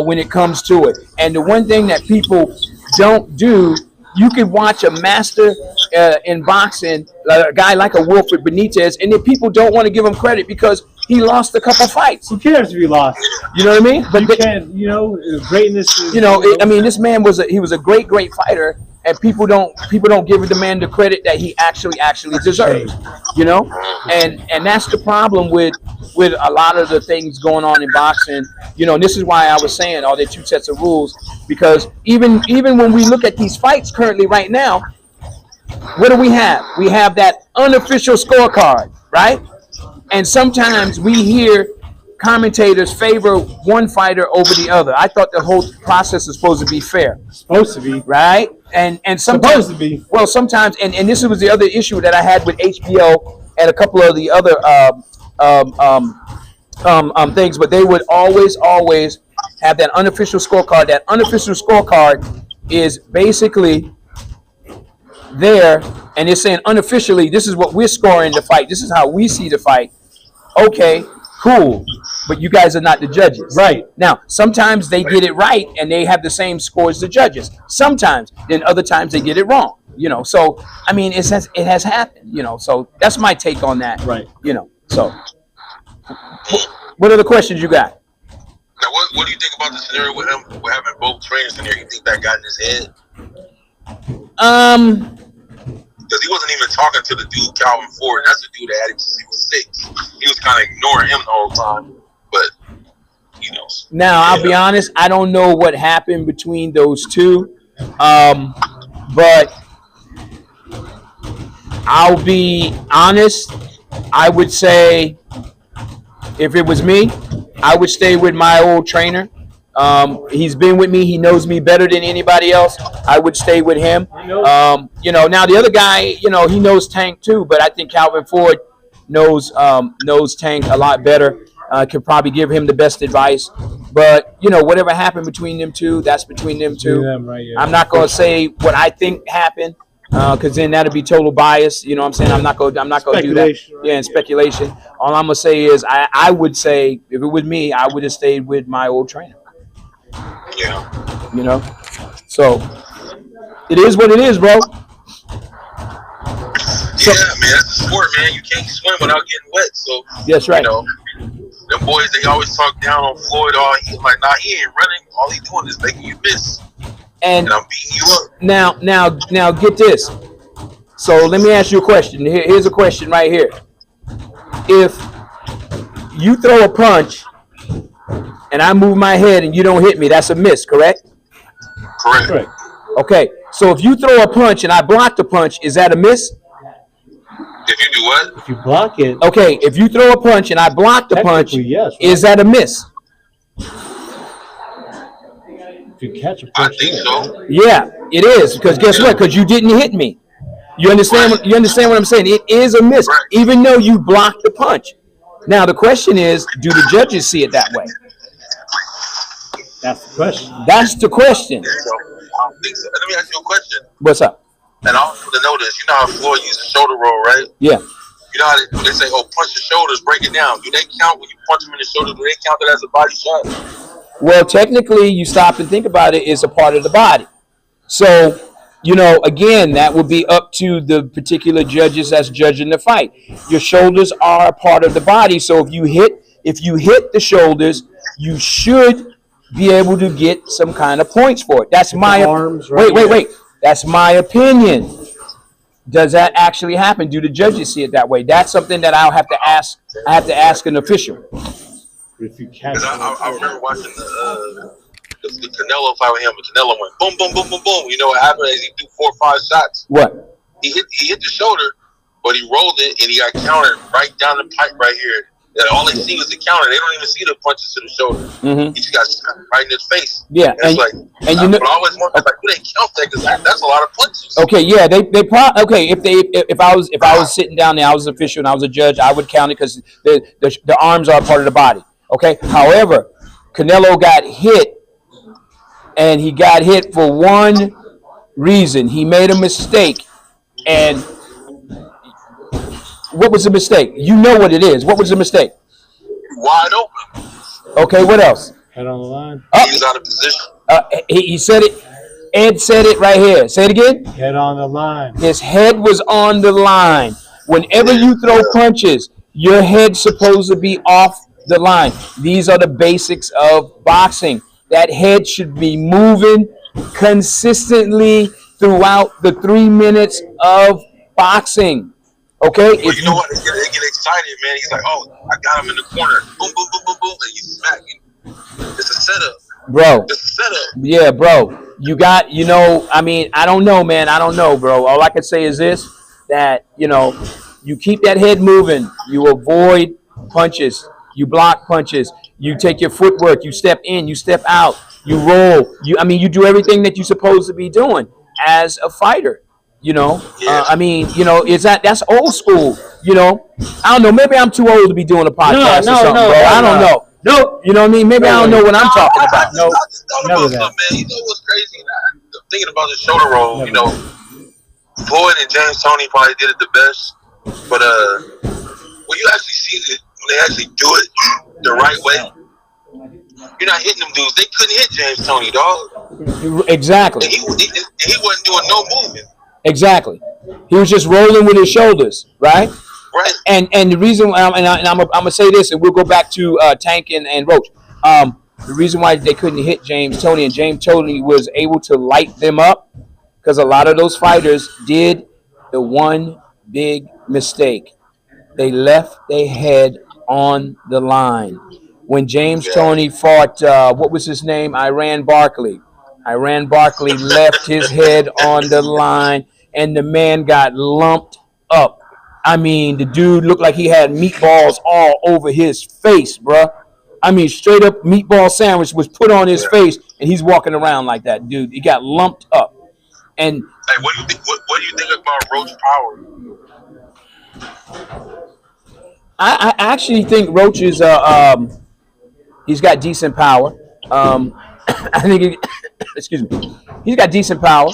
when it comes to it. And the one thing that people don't do, you can watch a master in boxing, a guy like a Wilfred Benitez, and then people don't want to give him credit because he lost a couple fights. Who cares if he lost? You know what I mean? But greatness is, this man was a great fighter, and people don't give the man the credit that he actually deserves. And that's the problem with a lot of the things going on in boxing. And this is why I was saying are there two sets of rules, because even when we look at these fights currently right now, what do we have? We have that unofficial scorecard, right? And sometimes we hear commentators favor one fighter over the other. I thought the whole process is supposed to be fair. Supposed to be. Right? And sometimes, supposed to be. Well, sometimes, and this was the other issue that I had with HBO and a couple of the other things, but they would always have that unofficial scorecard. That unofficial scorecard is basically there, and it's saying unofficially, this is what we're scoring the fight. This is how we see the fight. Okay, cool. But you guys are not the judges. Right. Now, sometimes they get it right and they have the same score as the judges. Sometimes, then other times they get it wrong. So I mean, it has happened. So that's my take on that. Right. So what other questions you got? Now, what do you think about the scenario with him with having both trainers in there? You think that got in his head? Because he wasn't even talking to the dude Calvin Ford. That's the dude that had him since he was 6. He was kind of ignoring him the whole time. But Now I'll be honest. I don't know what happened between those two, but I'll be honest. I would say, if it was me, I would stay with my old trainer. He's been with me. He knows me better than anybody else. I would stay with him. Now the other guy, he knows Tank too, but I think Calvin Ford knows Tank a lot better. Could probably give him the best advice. But whatever happened between them two, that's between them two. Right, yeah. I'm not gonna say what I think happened, because then that'd be total bias. You know what I'm saying? I'm not gonna do that. Right? Yeah, and speculation. All I'm gonna say is I would say, if it was me, I would have stayed with my old trainer. yeah. So it is what it is, bro. Yeah, man, that's a sport, man. You can't swim without getting wet. So That's right. them boys, they always talk down on Floyd. He's like, nah, he ain't running. All he's doing is making you miss. And I'm beating you up. now get this. So let me ask you a question. Here's a question right here. If you throw a punch and I move my head and you don't hit me, that's a miss, correct? Correct. Okay. So if you throw a punch and I block the punch, is that a miss? If you do what? If you block it, Okay. If you throw a punch and I block the punch, technically, yes. Right? is that a miss? If you catch a I punch, think yeah, so. right? Yeah, it is. Because guess what? Because you didn't hit me. You understand what I'm saying? It is a miss, Right. even though you blocked the punch. Now the question is, do the judges see it that way? That's the question. That's the question. I don't think so. Let me ask you a question. What's up? And I want you to know this. You know how Floyd uses shoulder roll, right? Yeah. You know how they say, oh, punch the shoulders, break it down. Do they count when you punch them in the shoulder? Do they count that as a body shot? Well, technically, you stop and think about it, it's a part of the body. So you know, again, that would be up to the particular judges that's judging the fight. Your shoulders are a part of the body, so if you hit the shoulders, you should be able to get some kind of points for it. That's my arms right wait. That's my opinion. Does that actually happen? Do the judges see it that way? That's something that I'll have to ask. I have to ask an official. If you catch 'Cause I remember watching the Canelo fight with him, and Canelo went boom, boom, boom, boom, boom. You know what happened? He threw 4 or 5 shots. What? He hit the shoulder, but he rolled it and he got countered right down the pipe right here. And all they see was the counter. They don't even see the punches to the shoulder. Mm-hmm. He just got shot right in his face. Yeah, and it's like, and you know, but I always wonder, like, do they count that? Because that's a lot of punches. okay, yeah, they probably okay. If I was sitting down there, I was an official and I was a judge, I would count it because the arms are part of the body. Okay. However, Canelo got hit, and he got hit for one reason. He made a mistake, and what was the mistake? You know what it is. What was the mistake? Wide open. Okay, what else? head on the line. He was out of position. He said it. Ed said it right here. Say it again. Head on the line. His head was on the line. Whenever you throw punches, your head's supposed to be off the line. These are the basics of boxing. That head should be moving consistently throughout the 3 minutes of boxing. Okay? Well, you know what? They get excited, man. He's like, oh, I got him in the corner. Boom, boom, boom, boom, boom. And you smack him. It's a setup. Bro. It's a setup. Yeah, bro. You got, you know, I mean, I don't know, man. I don't know, bro. All I can say is this, that, you know, you keep that head moving. You avoid punches. You block punches. You take your footwork. You step in. You step out. You roll. You do everything that you're supposed to be doing as a fighter. You know, I mean, you know, that's old school. You know, I don't know. Maybe I'm too old to be doing a podcast or something, bro. I don't know. No, you know what I mean? Maybe I don't know what I'm talking about. I just thought about something, man. You know what's crazy? I'm thinking about the shoulder roll. You know, Floyd and James Toney probably did it the best. But when you actually see it, when they actually do it the right way, you're not hitting them dudes. They couldn't hit James Toney, dog. Exactly. And he wasn't doing no movement. Exactly. He was just rolling with his shoulders, right? Right. And the reason, I'm gonna say this, and we'll go back to Tank and Roach. The reason why they couldn't hit James Toney, and James Toney was able to light them up, because a lot of those fighters did the one big mistake. They left their head on the line. When James Toney fought, what was his name? Iran Barkley. Iran Barkley left his head on the line, and the man got lumped up. I mean, the dude looked like he had meatballs all over his face, bruh. I mean, straight up meatball sandwich was put on his face, and he's walking around like that, dude. He got lumped up. And hey, what do you think? What do you think about Roach Power? I actually think Roach is he's got decent power. I think excuse me, he's got decent power.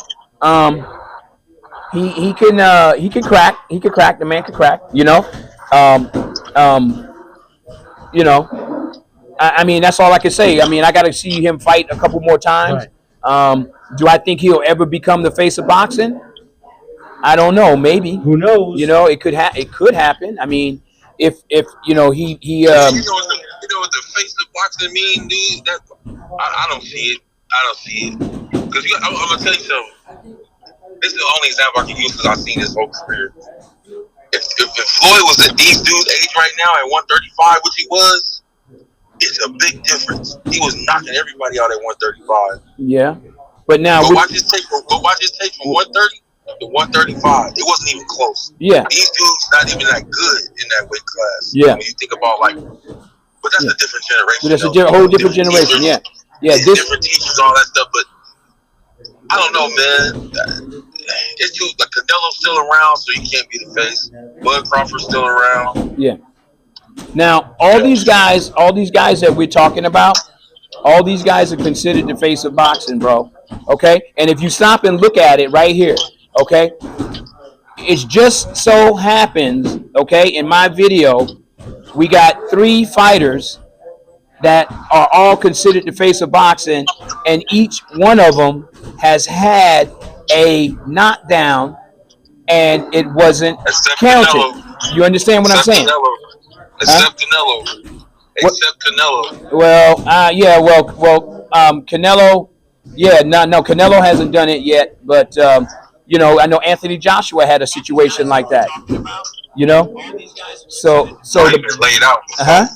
He can crack. He could crack. The man could crack. You know. You know. I mean, that's all I can say. I mean, I got to see him fight a couple more times. Right. Do I think he'll ever become the face of boxing? I don't know. Maybe. Who knows? You know, it could happen. I mean, if you know he you know what the face of boxing mean, dude? That I don't see it. I don't see it. Because I'm gonna tell you something. This is the only example I can use because I've seen this whole career. If Floyd was at these dudes' age right now at 135, which he was, it's a big difference. He was knocking everybody out at 135. Yeah, but now go watch his tape from 130 to 135. It wasn't even close. Yeah, these dudes not even that good in that weight class. Yeah, when you think about but that's a different generation. But that's a whole different generation. Yeah, different teachers, all that stuff. But I don't know, man. It's too like Canelo's still around, so he can't be the face. Bud Crawford's still around. Yeah. Now, all these guys that we're talking about, all these guys are considered the face of boxing, bro. Okay? And if you stop and look at it right here, okay? It just so happens, okay, in my video, we got 3 fighters that are all considered the face of boxing, and each one of them has had a knockdown and it wasn't Except counted. Canelo. You understand what I'm saying? Except Canelo. Except Canelo. Well, Canelo, no, Canelo hasn't done it yet, but I know Anthony Joshua had a situation like that. So He been laid out before. uh-huh.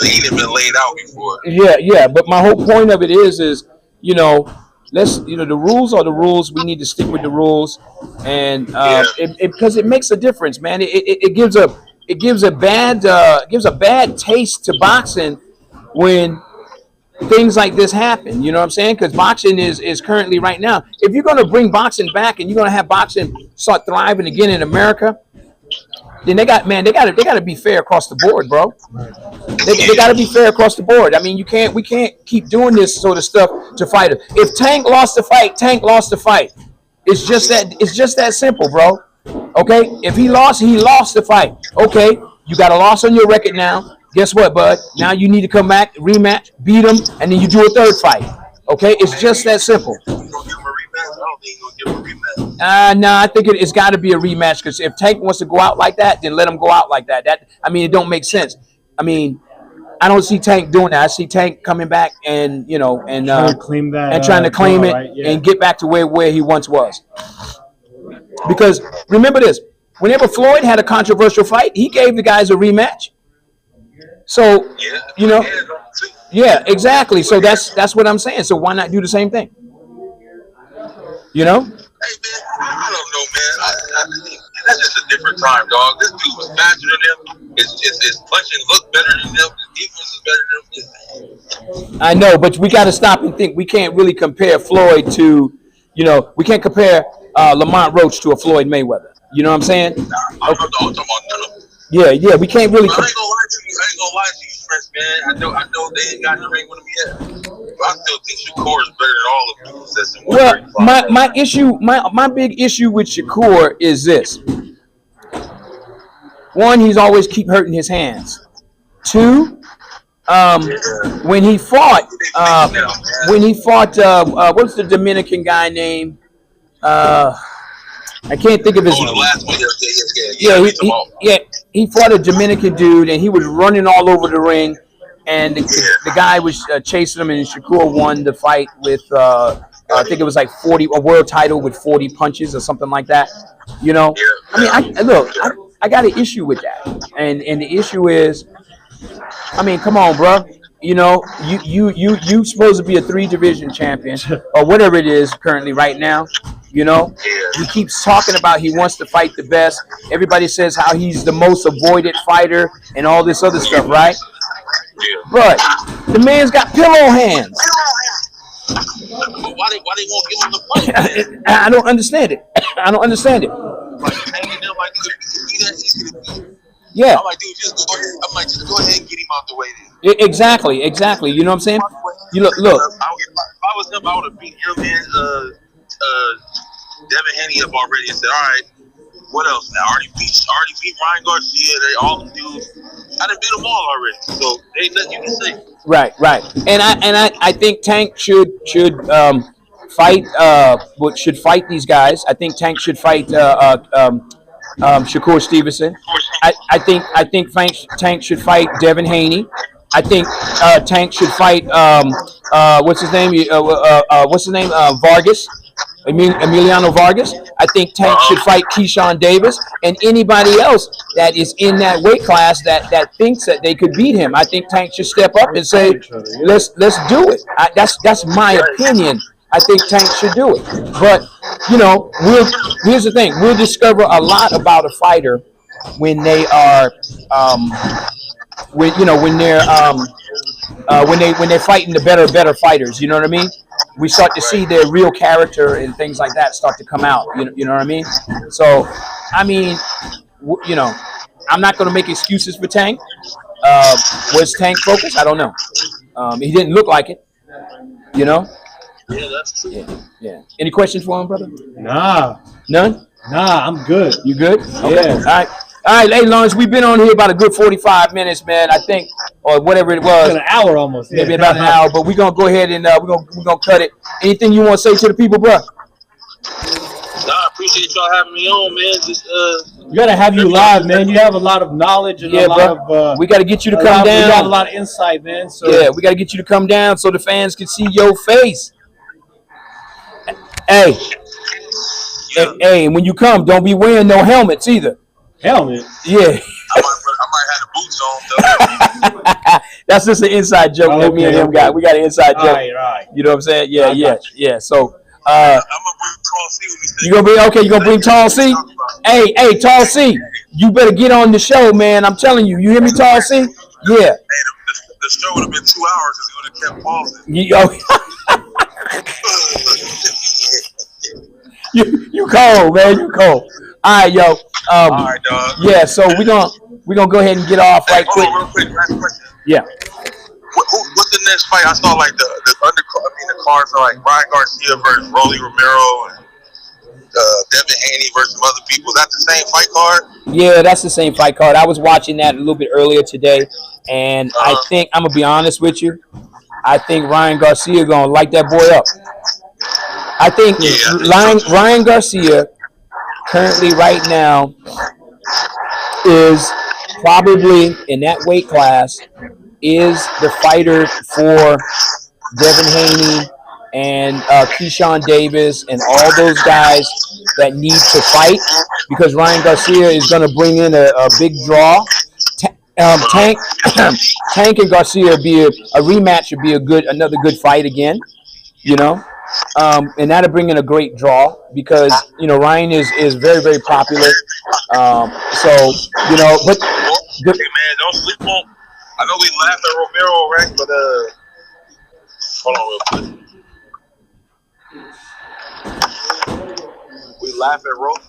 He done been laid out before. Yeah. But my whole point of it is the rules are the rules. We need to stick with the rules, and because it makes a difference, man. It gives a bad taste to boxing when things like this happen. You know what I'm saying? Because boxing is currently right now. If you're going to bring boxing back and you're going to have boxing start thriving again in America, then they got to be fair across the board, bro. They got to be fair across the board. I mean, we can't keep doing this sort of stuff to fight it. If Tank lost the fight, Tank lost the fight. It's just that simple, bro. Okay? If he lost the fight. Okay, you got a loss on your record now. Guess what, bud? Now you need to come back, rematch, beat him, and then you do a third fight. Okay? It's just that simple. You gonna give him a rematch? I don't think you're gonna give him a rematch. No, I think it's got to be a rematch because if Tank wants to go out like that, then let him go out like that. It don't make sense. I mean, I don't see Tank doing that. I see Tank coming back and trying to claim that and trying to claim it right? Yeah. and get back to where he once was. Because remember this: whenever Floyd had a controversial fight, he gave the guys a rematch. So yeah, exactly. So that's what I'm saying. So why not do the same thing? Hey man, I don't know, man. That's just a different time, dog. This dude was faster than them. His punching looked better than them. His defense is better than them. I know, but we got to stop and think. We can't really compare Floyd to, we can't compare Lamont Roach to a Floyd Mayweather. You know what I'm saying? I'm talking about none of them. Yeah, we can't really. I ain't gonna lie to you, Prince, man. I know they ain't got in the ring with him yet. But I still think Shakur is better than all of them. That's in Well, my big issue with Shakur is this. One, he's always keep hurting his hands. Two, when he fought, what's the Dominican guy name? I can't think of his name. the last one. He fought a Dominican dude, and he was running all over the ring, and the guy was chasing him, and Shakur won the fight with, I think it was like a world title with 40 punches or something like that. I got an issue with that, and the issue is, come on, bro. You supposed to be a 3-division champion or whatever it is currently right now. He keeps talking about he wants to fight the best. Everybody says how he's the most avoided fighter and all this other stuff, right? But the man's got pillow hands. Why they won't give him the fight? I don't understand it. Yeah. I'm like, dude, just go ahead and get him out the way then. Exactly. You know what I'm saying? You look. If I was him, I would have beat your man, Devin Haney up already and said, all right, what else now? Already beat Ryan Garcia. They all them dudes. I done beat them all already. So ain't nothing you can say. Right. And I think Tank should fight. Should fight these guys. I think Tank should fight Shakur Stevenson. I think Tank should fight Devin Haney. I think Tank should fight what's his name? Vargas. Emiliano Vargas. I think Tank should fight Keyshawn Davis and anybody else that is in that weight class that thinks that they could beat him. I think Tank should step up and say, let's do it. That's my opinion. I think Tank should do it. But here's the thing: we'll discover a lot about a fighter when they are when they're fighting the better fighters. You know what I mean? We start to see their real character and things like that start to come out. You know what I mean? So, I'm not going to make excuses for Tank. Was Tank focused? I don't know. He didn't look like it. Yeah, that's true. Yeah. Any questions for him, brother? Nah. None? Nah, I'm good. You good? Okay. Yeah. All right, hey, Lawrence, we've been on here about a good 45 minutes, man, I think, or whatever it was. An hour almost. Maybe about an hour, but we're going to go ahead and we're gonna cut it. Anything you want to say to the people, bro? Nah, I appreciate y'all having me on, man. Just We gotta have you live, man. You have a lot of knowledge and Yeah, a lot bro. of. We got to get you to You come have a down. lot of insight, man. So Yeah, we got to get you to come down so the fans can see your face. Hey, hey, when you come, don't be wearing no helmets either. helmet. Yeah. I might have the boots on though. That's just an inside joke that me and him got. We got an inside joke. All right. You know what I'm saying? Yeah, I yeah, got yeah. So, I'm gonna bring Tall C with me. you gonna be okay? You gonna bring Tall C? Hey, Tall C, you better get on the show, man. I'm telling you. You hear me, Tall C? Yeah. Hey, the show would have been 2 hours if you would have kept pausing. You cold, man. You cold. All right, yo. All right, dog. Yeah. So we're gonna go ahead and get off right Hold quick. on, real quick. Last question. Yeah. What's the next fight? I saw like the undercard. I mean, the cards are like Ryan Garcia versus Rolly Romero and Devin Haney versus some other people. Is that the same fight card? Yeah, that's the same fight card. I was watching that a little bit earlier today, and I think I'm gonna be honest with you. I think Ryan Garcia gonna light that boy up. I think Ryan Garcia currently right now is probably in that weight class is the fighter for Devin Haney and Keyshawn Davis and all those guys that need to fight, because Ryan Garcia is going to bring in a big draw. Tank and Garcia be a rematch would be another good fight again, you know, and that'll bring in a great draw because Ryan is very, very popular. So but Hey man, don't sleep on. I know we laughed at Romero, right? But hold on real quick. We laughed at Rolly.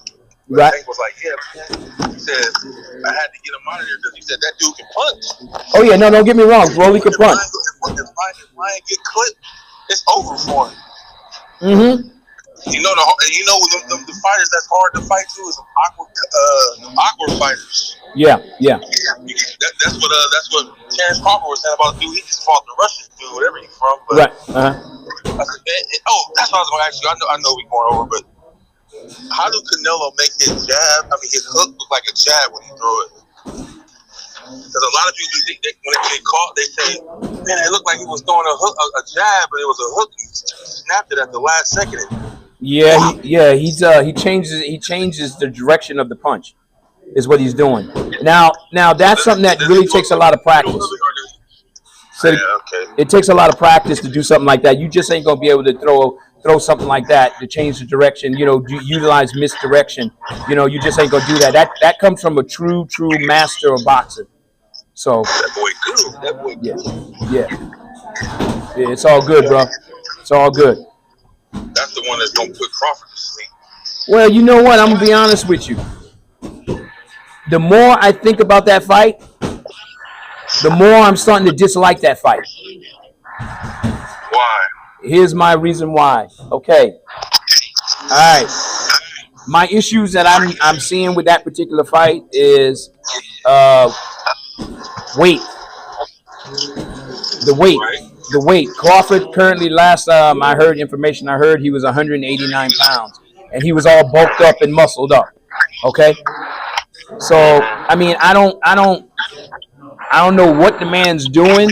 Right. Tank was like, yeah, man. He said, I had to get him out of there because he said that dude can punch. Oh yeah, no, don't get me wrong. Rolly can punch. If Ryan get clipped, it's over for him. Mm-hmm. The fighters that's hard to fight too is awkward fighters. Yeah. That's what Terrence Crawford was saying about the dude. He just fought the Russian dude, whatever he's from. But Right. I said, that's what I was going to ask you. I know we're going over, but how do Canelo make his jab? I mean, his hook look like a jab when he throw it. Because a lot of people think when they get caught, they say, "Man, it looked like he was throwing a jab, but it was a hook. And he snapped it at the last second." Yeah, he changes the direction of the punch, is what he's doing. Now that's something that really takes a lot of practice. So it takes a lot of practice to do something like that. You just ain't gonna be able to throw something like that to change the direction. Utilize misdirection. You just ain't gonna do that. That comes from a true master of boxing. So that boy good. That boy good. Yeah, it's all good, bro. It's all good. That's the one that's gonna put Crawford to sleep. Well, you know what? I'm gonna be honest with you. The more I think about that fight, the more I'm starting to dislike that fight. Why? Here's my reason why. Okay. All right. My issues that I'm seeing with that particular fight is weight. The weight. Crawford currently, last I heard information, he was 189 pounds, and he was all bulked up and muscled up. Okay. So I mean, I don't know what the man's doing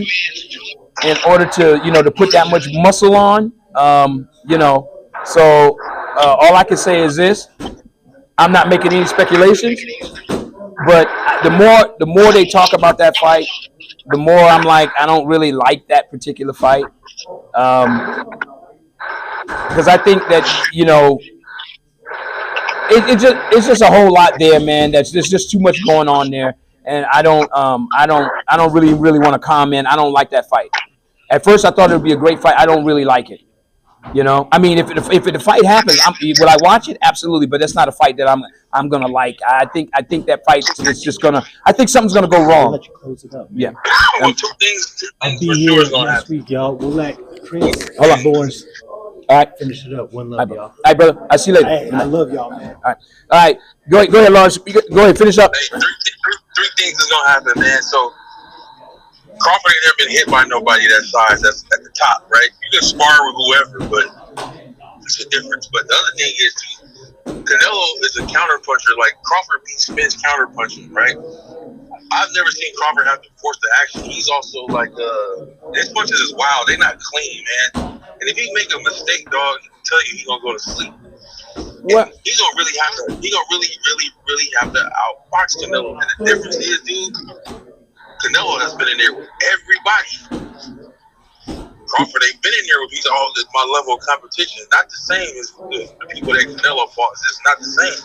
in order to to put that much muscle on. So all I can say is this: I'm not making any speculations, but the more they talk about that fight, the more I'm like, I don't really like that particular fight, because I think that it's just a whole lot there, man. There's just too much going on there, and I don't really want to comment. I don't like that fight. At first, I thought it would be a great fight. I don't really like it. I mean, if the fight happens, will I watch it? Absolutely, but that's not a fight that I'm gonna like. I think that fight is just gonna. I think something's gonna go wrong. Let you close it up. Yeah. Well, two things I'll for be sure here is gonna next happen. week, y'all. We'll let Chris Hold on. and Boris All right. finish it up. One All love, right, y'all. all right, brother. I'll see you later. Hey, I love y'all, man. All right. Go ahead, Lawrence. Go ahead. Finish up. Hey, three things is gonna happen, man. So Crawford ain't never been hit by nobody that size. That's at the top, right? You can spar with whoever, but It's a difference. But the other thing is, too, Canelo is a counter puncher. Like Crawford beats Spence counter punching, right? I've never seen Crawford have to force the action. He's also like, his punches is wild. They're not clean, man. And if he make a mistake, dog, he can tell you he's gonna go to sleep. What? He's gonna really have to. He gonna really have to outbox Canelo. And the difference is, dude, Canelo has been in there with everybody. Crawford ain't been in there with my level of competition. Not the same as the people that Canelo fought. It's not the same.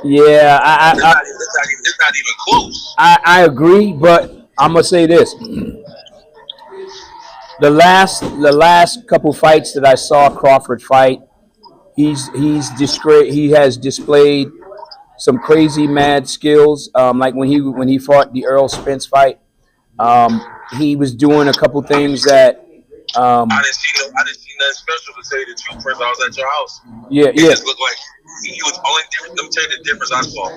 Yeah, It's not even close. I agree, but I'm gonna say this: the last couple fights that I saw Crawford fight, he has displayed some crazy mad skills. Like when he fought the Earl Spence fight, he was doing a couple things that. I didn't see nothing special, to tell you the truth. First, I was at your house. Yeah. It just looked like he was only different. Let me tell you the difference I saw.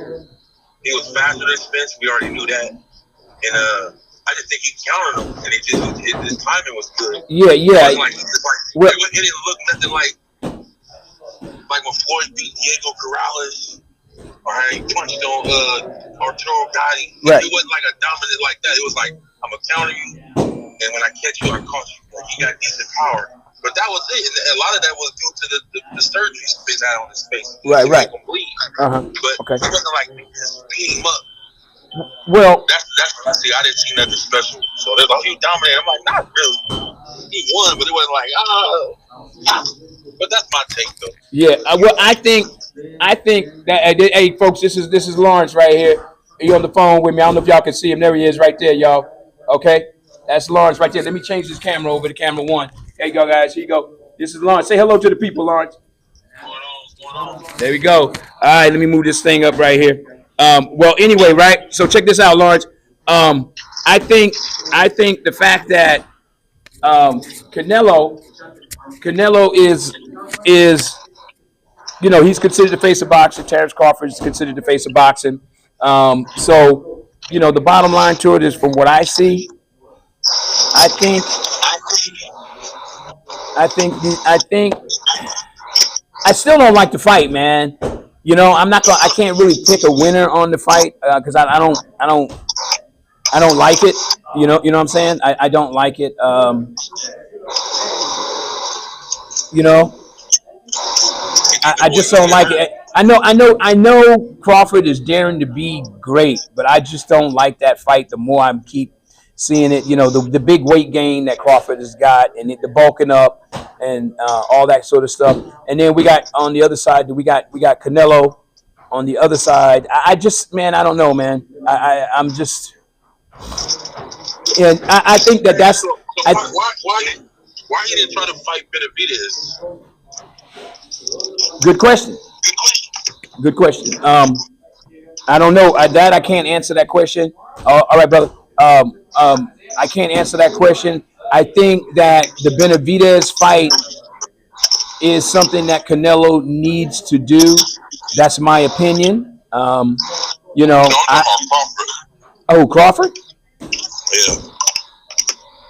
He was faster than Spence. We already knew that. And I just think he countered him, and his timing was good. Yeah. It didn't look nothing like when Floyd beat Diego Corrales, or how he punched on Arturo Gotti. Right. It wasn't like a dominant like that. It was like, I'm gonna counter you, and when I catch you, I caught you. Like, he got decent power. But that was it. And a lot of that was due to the surgery Spence had on his face. Right. Make him bleed. Uh-huh. But Okay. it wasn't like just beating him up. Well, That's what I see. I didn't see nothing special. So they're like, he dominated. I'm like, not really. He won, but it wasn't like, But that's my take, though. yeah. Well, I think that hey, folks, this is Lawrence right here. He on the phone with me. I don't know if y'all can see him. There he is, right there, y'all. Okay, that's Lawrence right there. Let me change this camera over to camera one. There you go, guys. Here you go. This is Lawrence. Say hello to the people, Lawrence. What's going on? There we go. All right, let me move this thing up right here. Well, anyway, right. So check this out, Lawrence. I think the fact that Canelo is he's considered the face of boxing. Terrence Crawford is considered the face of boxing. So the bottom line to it is, from what I see, I think I still don't like the fight, man. I can't really pick a winner on the fight because I don't like it. You know what I'm saying? I don't like it. I just don't like it. I know Crawford is daring to be great, but I just don't like that fight. The more I keep seeing it, the big weight gain that Crawford has got, and the bulking up, and all that sort of stuff. And then we got on the other side, we got Canelo on the other side. I don't know, man. I'm just, and I think that's. So why he didn't try to fight Benavidez? Good question. I don't know. I can't answer that question. All right, brother. I can't answer that question. I think that the Benavidez fight is something that Canelo needs to do. That's my opinion. Crawford? Yeah.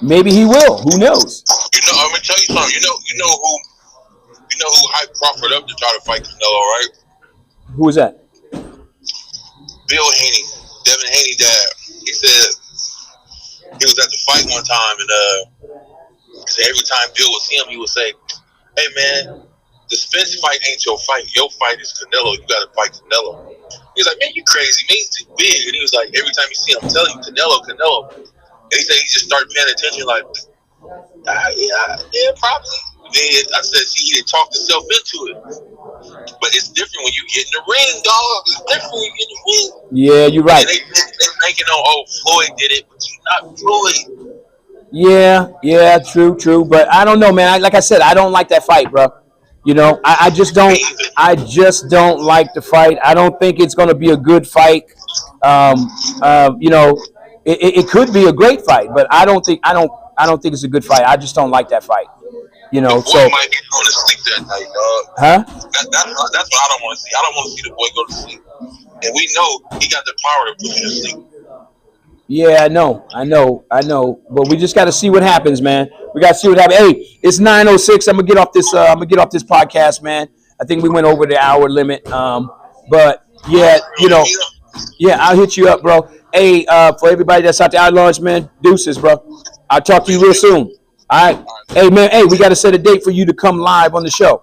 Maybe he will. Who knows? I'm gonna tell you something. You know who hyped Crawford up to try to fight Canelo, right? Who was that? Bill Haney, Devin Haney dad. He said he was at the fight one time, and he said every time Bill would see him, he would say, "Hey man, the Spence fight ain't your fight. Your fight is Canelo. You got to fight Canelo." He was like, "Man, you crazy? Man, he's too big." And he was like, "Every time you see him, I'm telling you, Canelo." And he said he just started paying attention, like, yeah, probably. Then I said, see, he didn't talk himself into it. But it's different when you get in the ring, dog. It's different when you get in the ring. Yeah, you're right. And they thinking, Floyd did it, but he's not Floyd. Yeah, true. But I don't know, man. Like I said, I don't like that fight, bro. I just don't like the fight. I don't think it's going to be a good fight. It could be a great fight, but I don't think it's a good fight. I just don't like that fight. The boy might be going to sleep that night, dog. Huh? That's what I don't want to see. I don't want to see the boy go to sleep. And we know he got the power to put you to sleep. Yeah, I know. But we just got to see what happens, man. We got to see what happens. Hey, it's 9:06. I'm gonna get off this. I'm gonna get off this podcast, man. I think we went over the hour limit. But yeah, yeah, I'll hit you up, bro. Hey, for everybody that's out there, I launch, man. Deuces, bro. I'll talk to you real soon. All right. Hey, man. Hey, we got to set a date for you to come live on the show.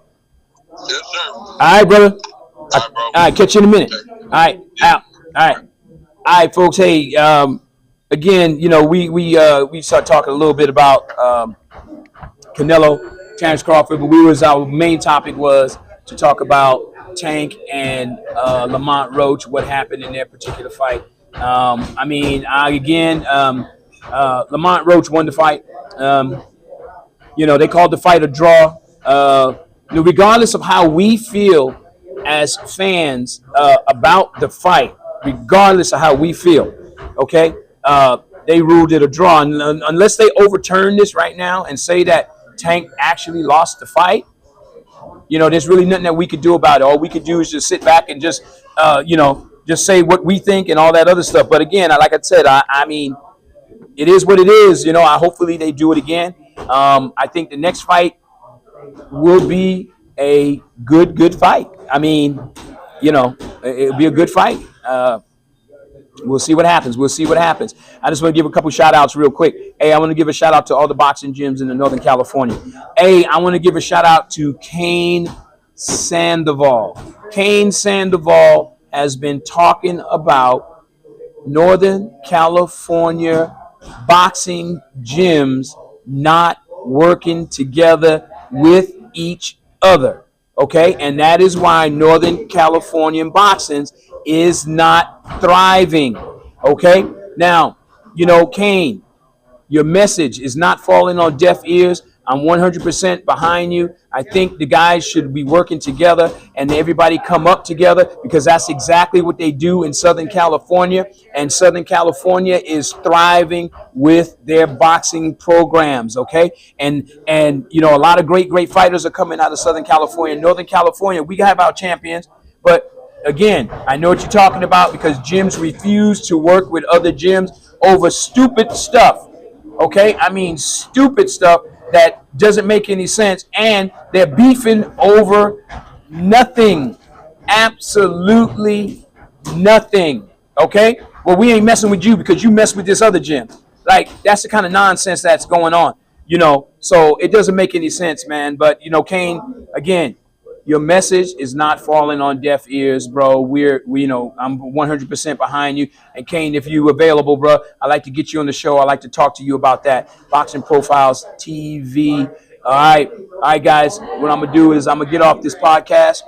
Yes, sir. All right, brother. All right, bro. All right, catch you in a minute. All right, out. All right, folks. Hey, again, we start talking a little bit about Canelo, Terrence Crawford, but our main topic was to talk about Tank and Lamont Roach, what happened in their particular fight. Lamont Roach won the fight. They called the fight a draw. Regardless of how we feel as fans about the fight, regardless of how we feel, okay, they ruled it a draw. And unless they overturn this right now and say that Tank actually lost the fight, there's really nothing that we could do about it. All we could do is just sit back and just say what we think and all that other stuff. But again, like I said, I mean, it is what it is. Hopefully they do it again. I think the next fight will be a good fight. I mean, it'll be a good fight. We'll see what happens. I just want to give a couple shout outs real quick. Hey, I want to give a shout out to all the boxing gyms in the Northern California. Hey, I want to give a shout out to Kane Sandoval. Kane Sandoval has been talking about Northern California boxing gyms not working together with each other. Okay, and that is why Northern Californian boxing is not thriving. Okay, now, Kane, your message is not falling on deaf ears. I'm 100% behind you. I think the guys should be working together and everybody come up together, because that's exactly what they do in Southern California. And Southern California is thriving with their boxing programs, okay? And a lot of great fighters are coming out of Southern California. Northern California, we have our champions, but again, I know what you're talking about, because gyms refuse to work with other gyms over stupid stuff, okay? I mean, stupid stuff that doesn't make any sense, and they're beefing over nothing. Absolutely nothing, okay? Well, we ain't messing with you because you mess with this other gym. Like, that's the kind of nonsense that's going on, so it doesn't make any sense, man. But, Kane, again, your message is not falling on deaf ears, bro. I'm 100% behind you. And Kane, if you available, bro, I'd like to get you on the show. I'd like to talk to you about that. Boxing Profiles TV. All right, guys. What I'm gonna do is I'm gonna get off this podcast,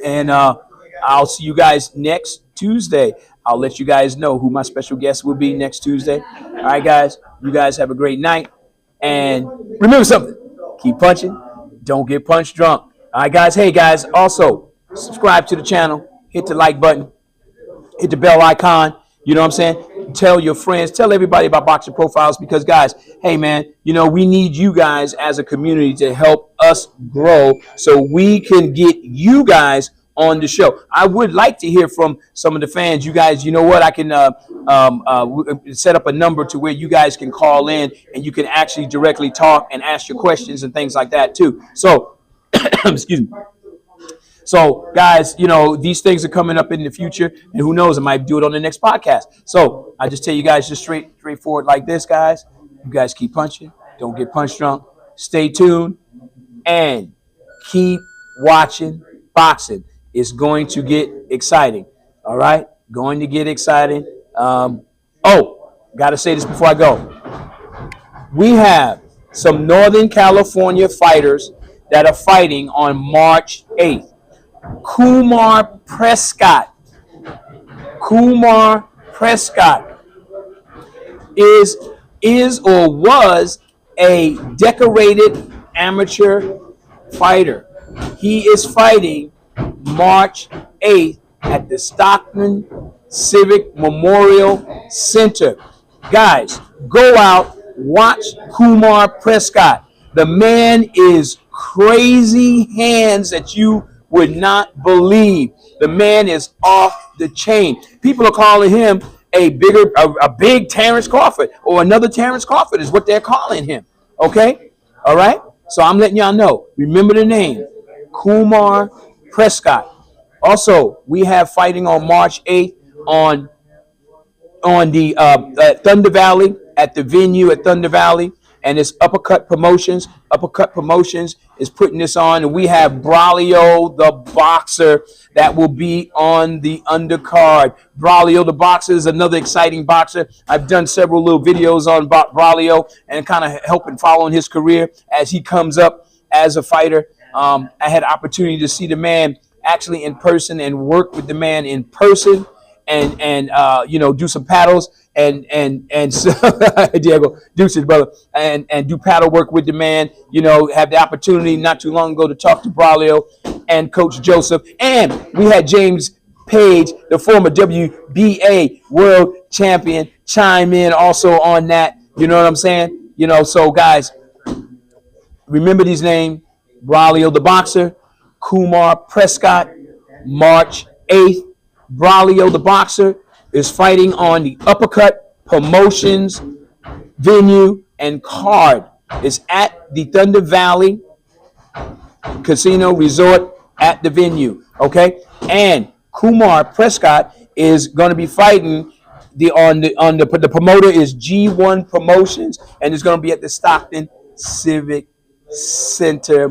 and I'll see you guys next Tuesday. I'll let you guys know who my special guest will be next Tuesday. All right, guys. You guys have a great night, and remember something: keep punching, don't get punch drunk. All right, guys. Hey, guys, also subscribe to the channel. Hit the like button. Hit the bell icon. You know what I'm saying? Tell your friends. Tell everybody about Boxing Profiles, because, guys, hey, man, we need you guys as a community to help us grow so we can get you guys on the show. I would like to hear from some of the fans. You guys, you know what? I can set up a number to where you guys can call in and you can actually directly talk and ask your questions and things like that, too. So, excuse me. So, guys, these things are coming up in the future, and who knows, I might do it on the next podcast. So, I just tell you guys just straightforward like this, guys. You guys keep punching. Don't get punch drunk. Stay tuned and keep watching boxing. It's going to get exciting. All right? Going to get exciting. Got to say this before I go. We have some Northern California fighters that are fighting on March 8th. Kumar Prescott is or was a decorated amateur fighter. He is fighting March 8th at the Stockton Civic Memorial Center. Guys, go out, watch Kumar Prescott. The man is crazy hands that you would not believe. The man is off the chain. People are calling him a big Terrence Crawford or another Terrence Crawford is what they're calling him. Okay, all right. So I'm letting y'all know. Remember the name, Kumar Prescott. Also, we have fighting on March 8th on the at Thunder Valley, at the venue at Thunder Valley, and it's Uppercut Promotions. Uppercut Promotions is putting this on, and we have Braulio the boxer that will be on the undercard. Braulio the boxer is another exciting boxer. I've done several little videos on Braulio and kind of helping following his career as he comes up as a fighter. I had opportunity to see the man actually in person and work with the man in person, and do some paddles and Diego Deuces, brother, and do paddle work with the man. Have the opportunity not too long ago to talk to Braulio and Coach Joseph, and we had James Page, the former WBA world champion, chime in also on that. You know what I'm saying? So guys, remember these names: Braulio the boxer, Kumar Prescott, March 8th. Braulio the boxer is fighting on the Uppercut Promotions venue and card. It's at the Thunder Valley Casino Resort at the venue. Okay, and Kumar Prescott is going to be fighting the promoter is G1 Promotions, and it's going to be at the Stockton Civic Center,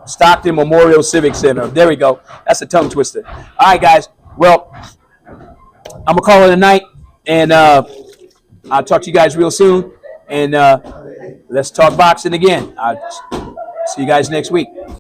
Stockton Memorial Civic Center. There we go. That's a tongue twister. All right, guys. Well, I'm gonna call it a night, and I'll talk to you guys real soon. And let's talk boxing again. I'll see you guys next week.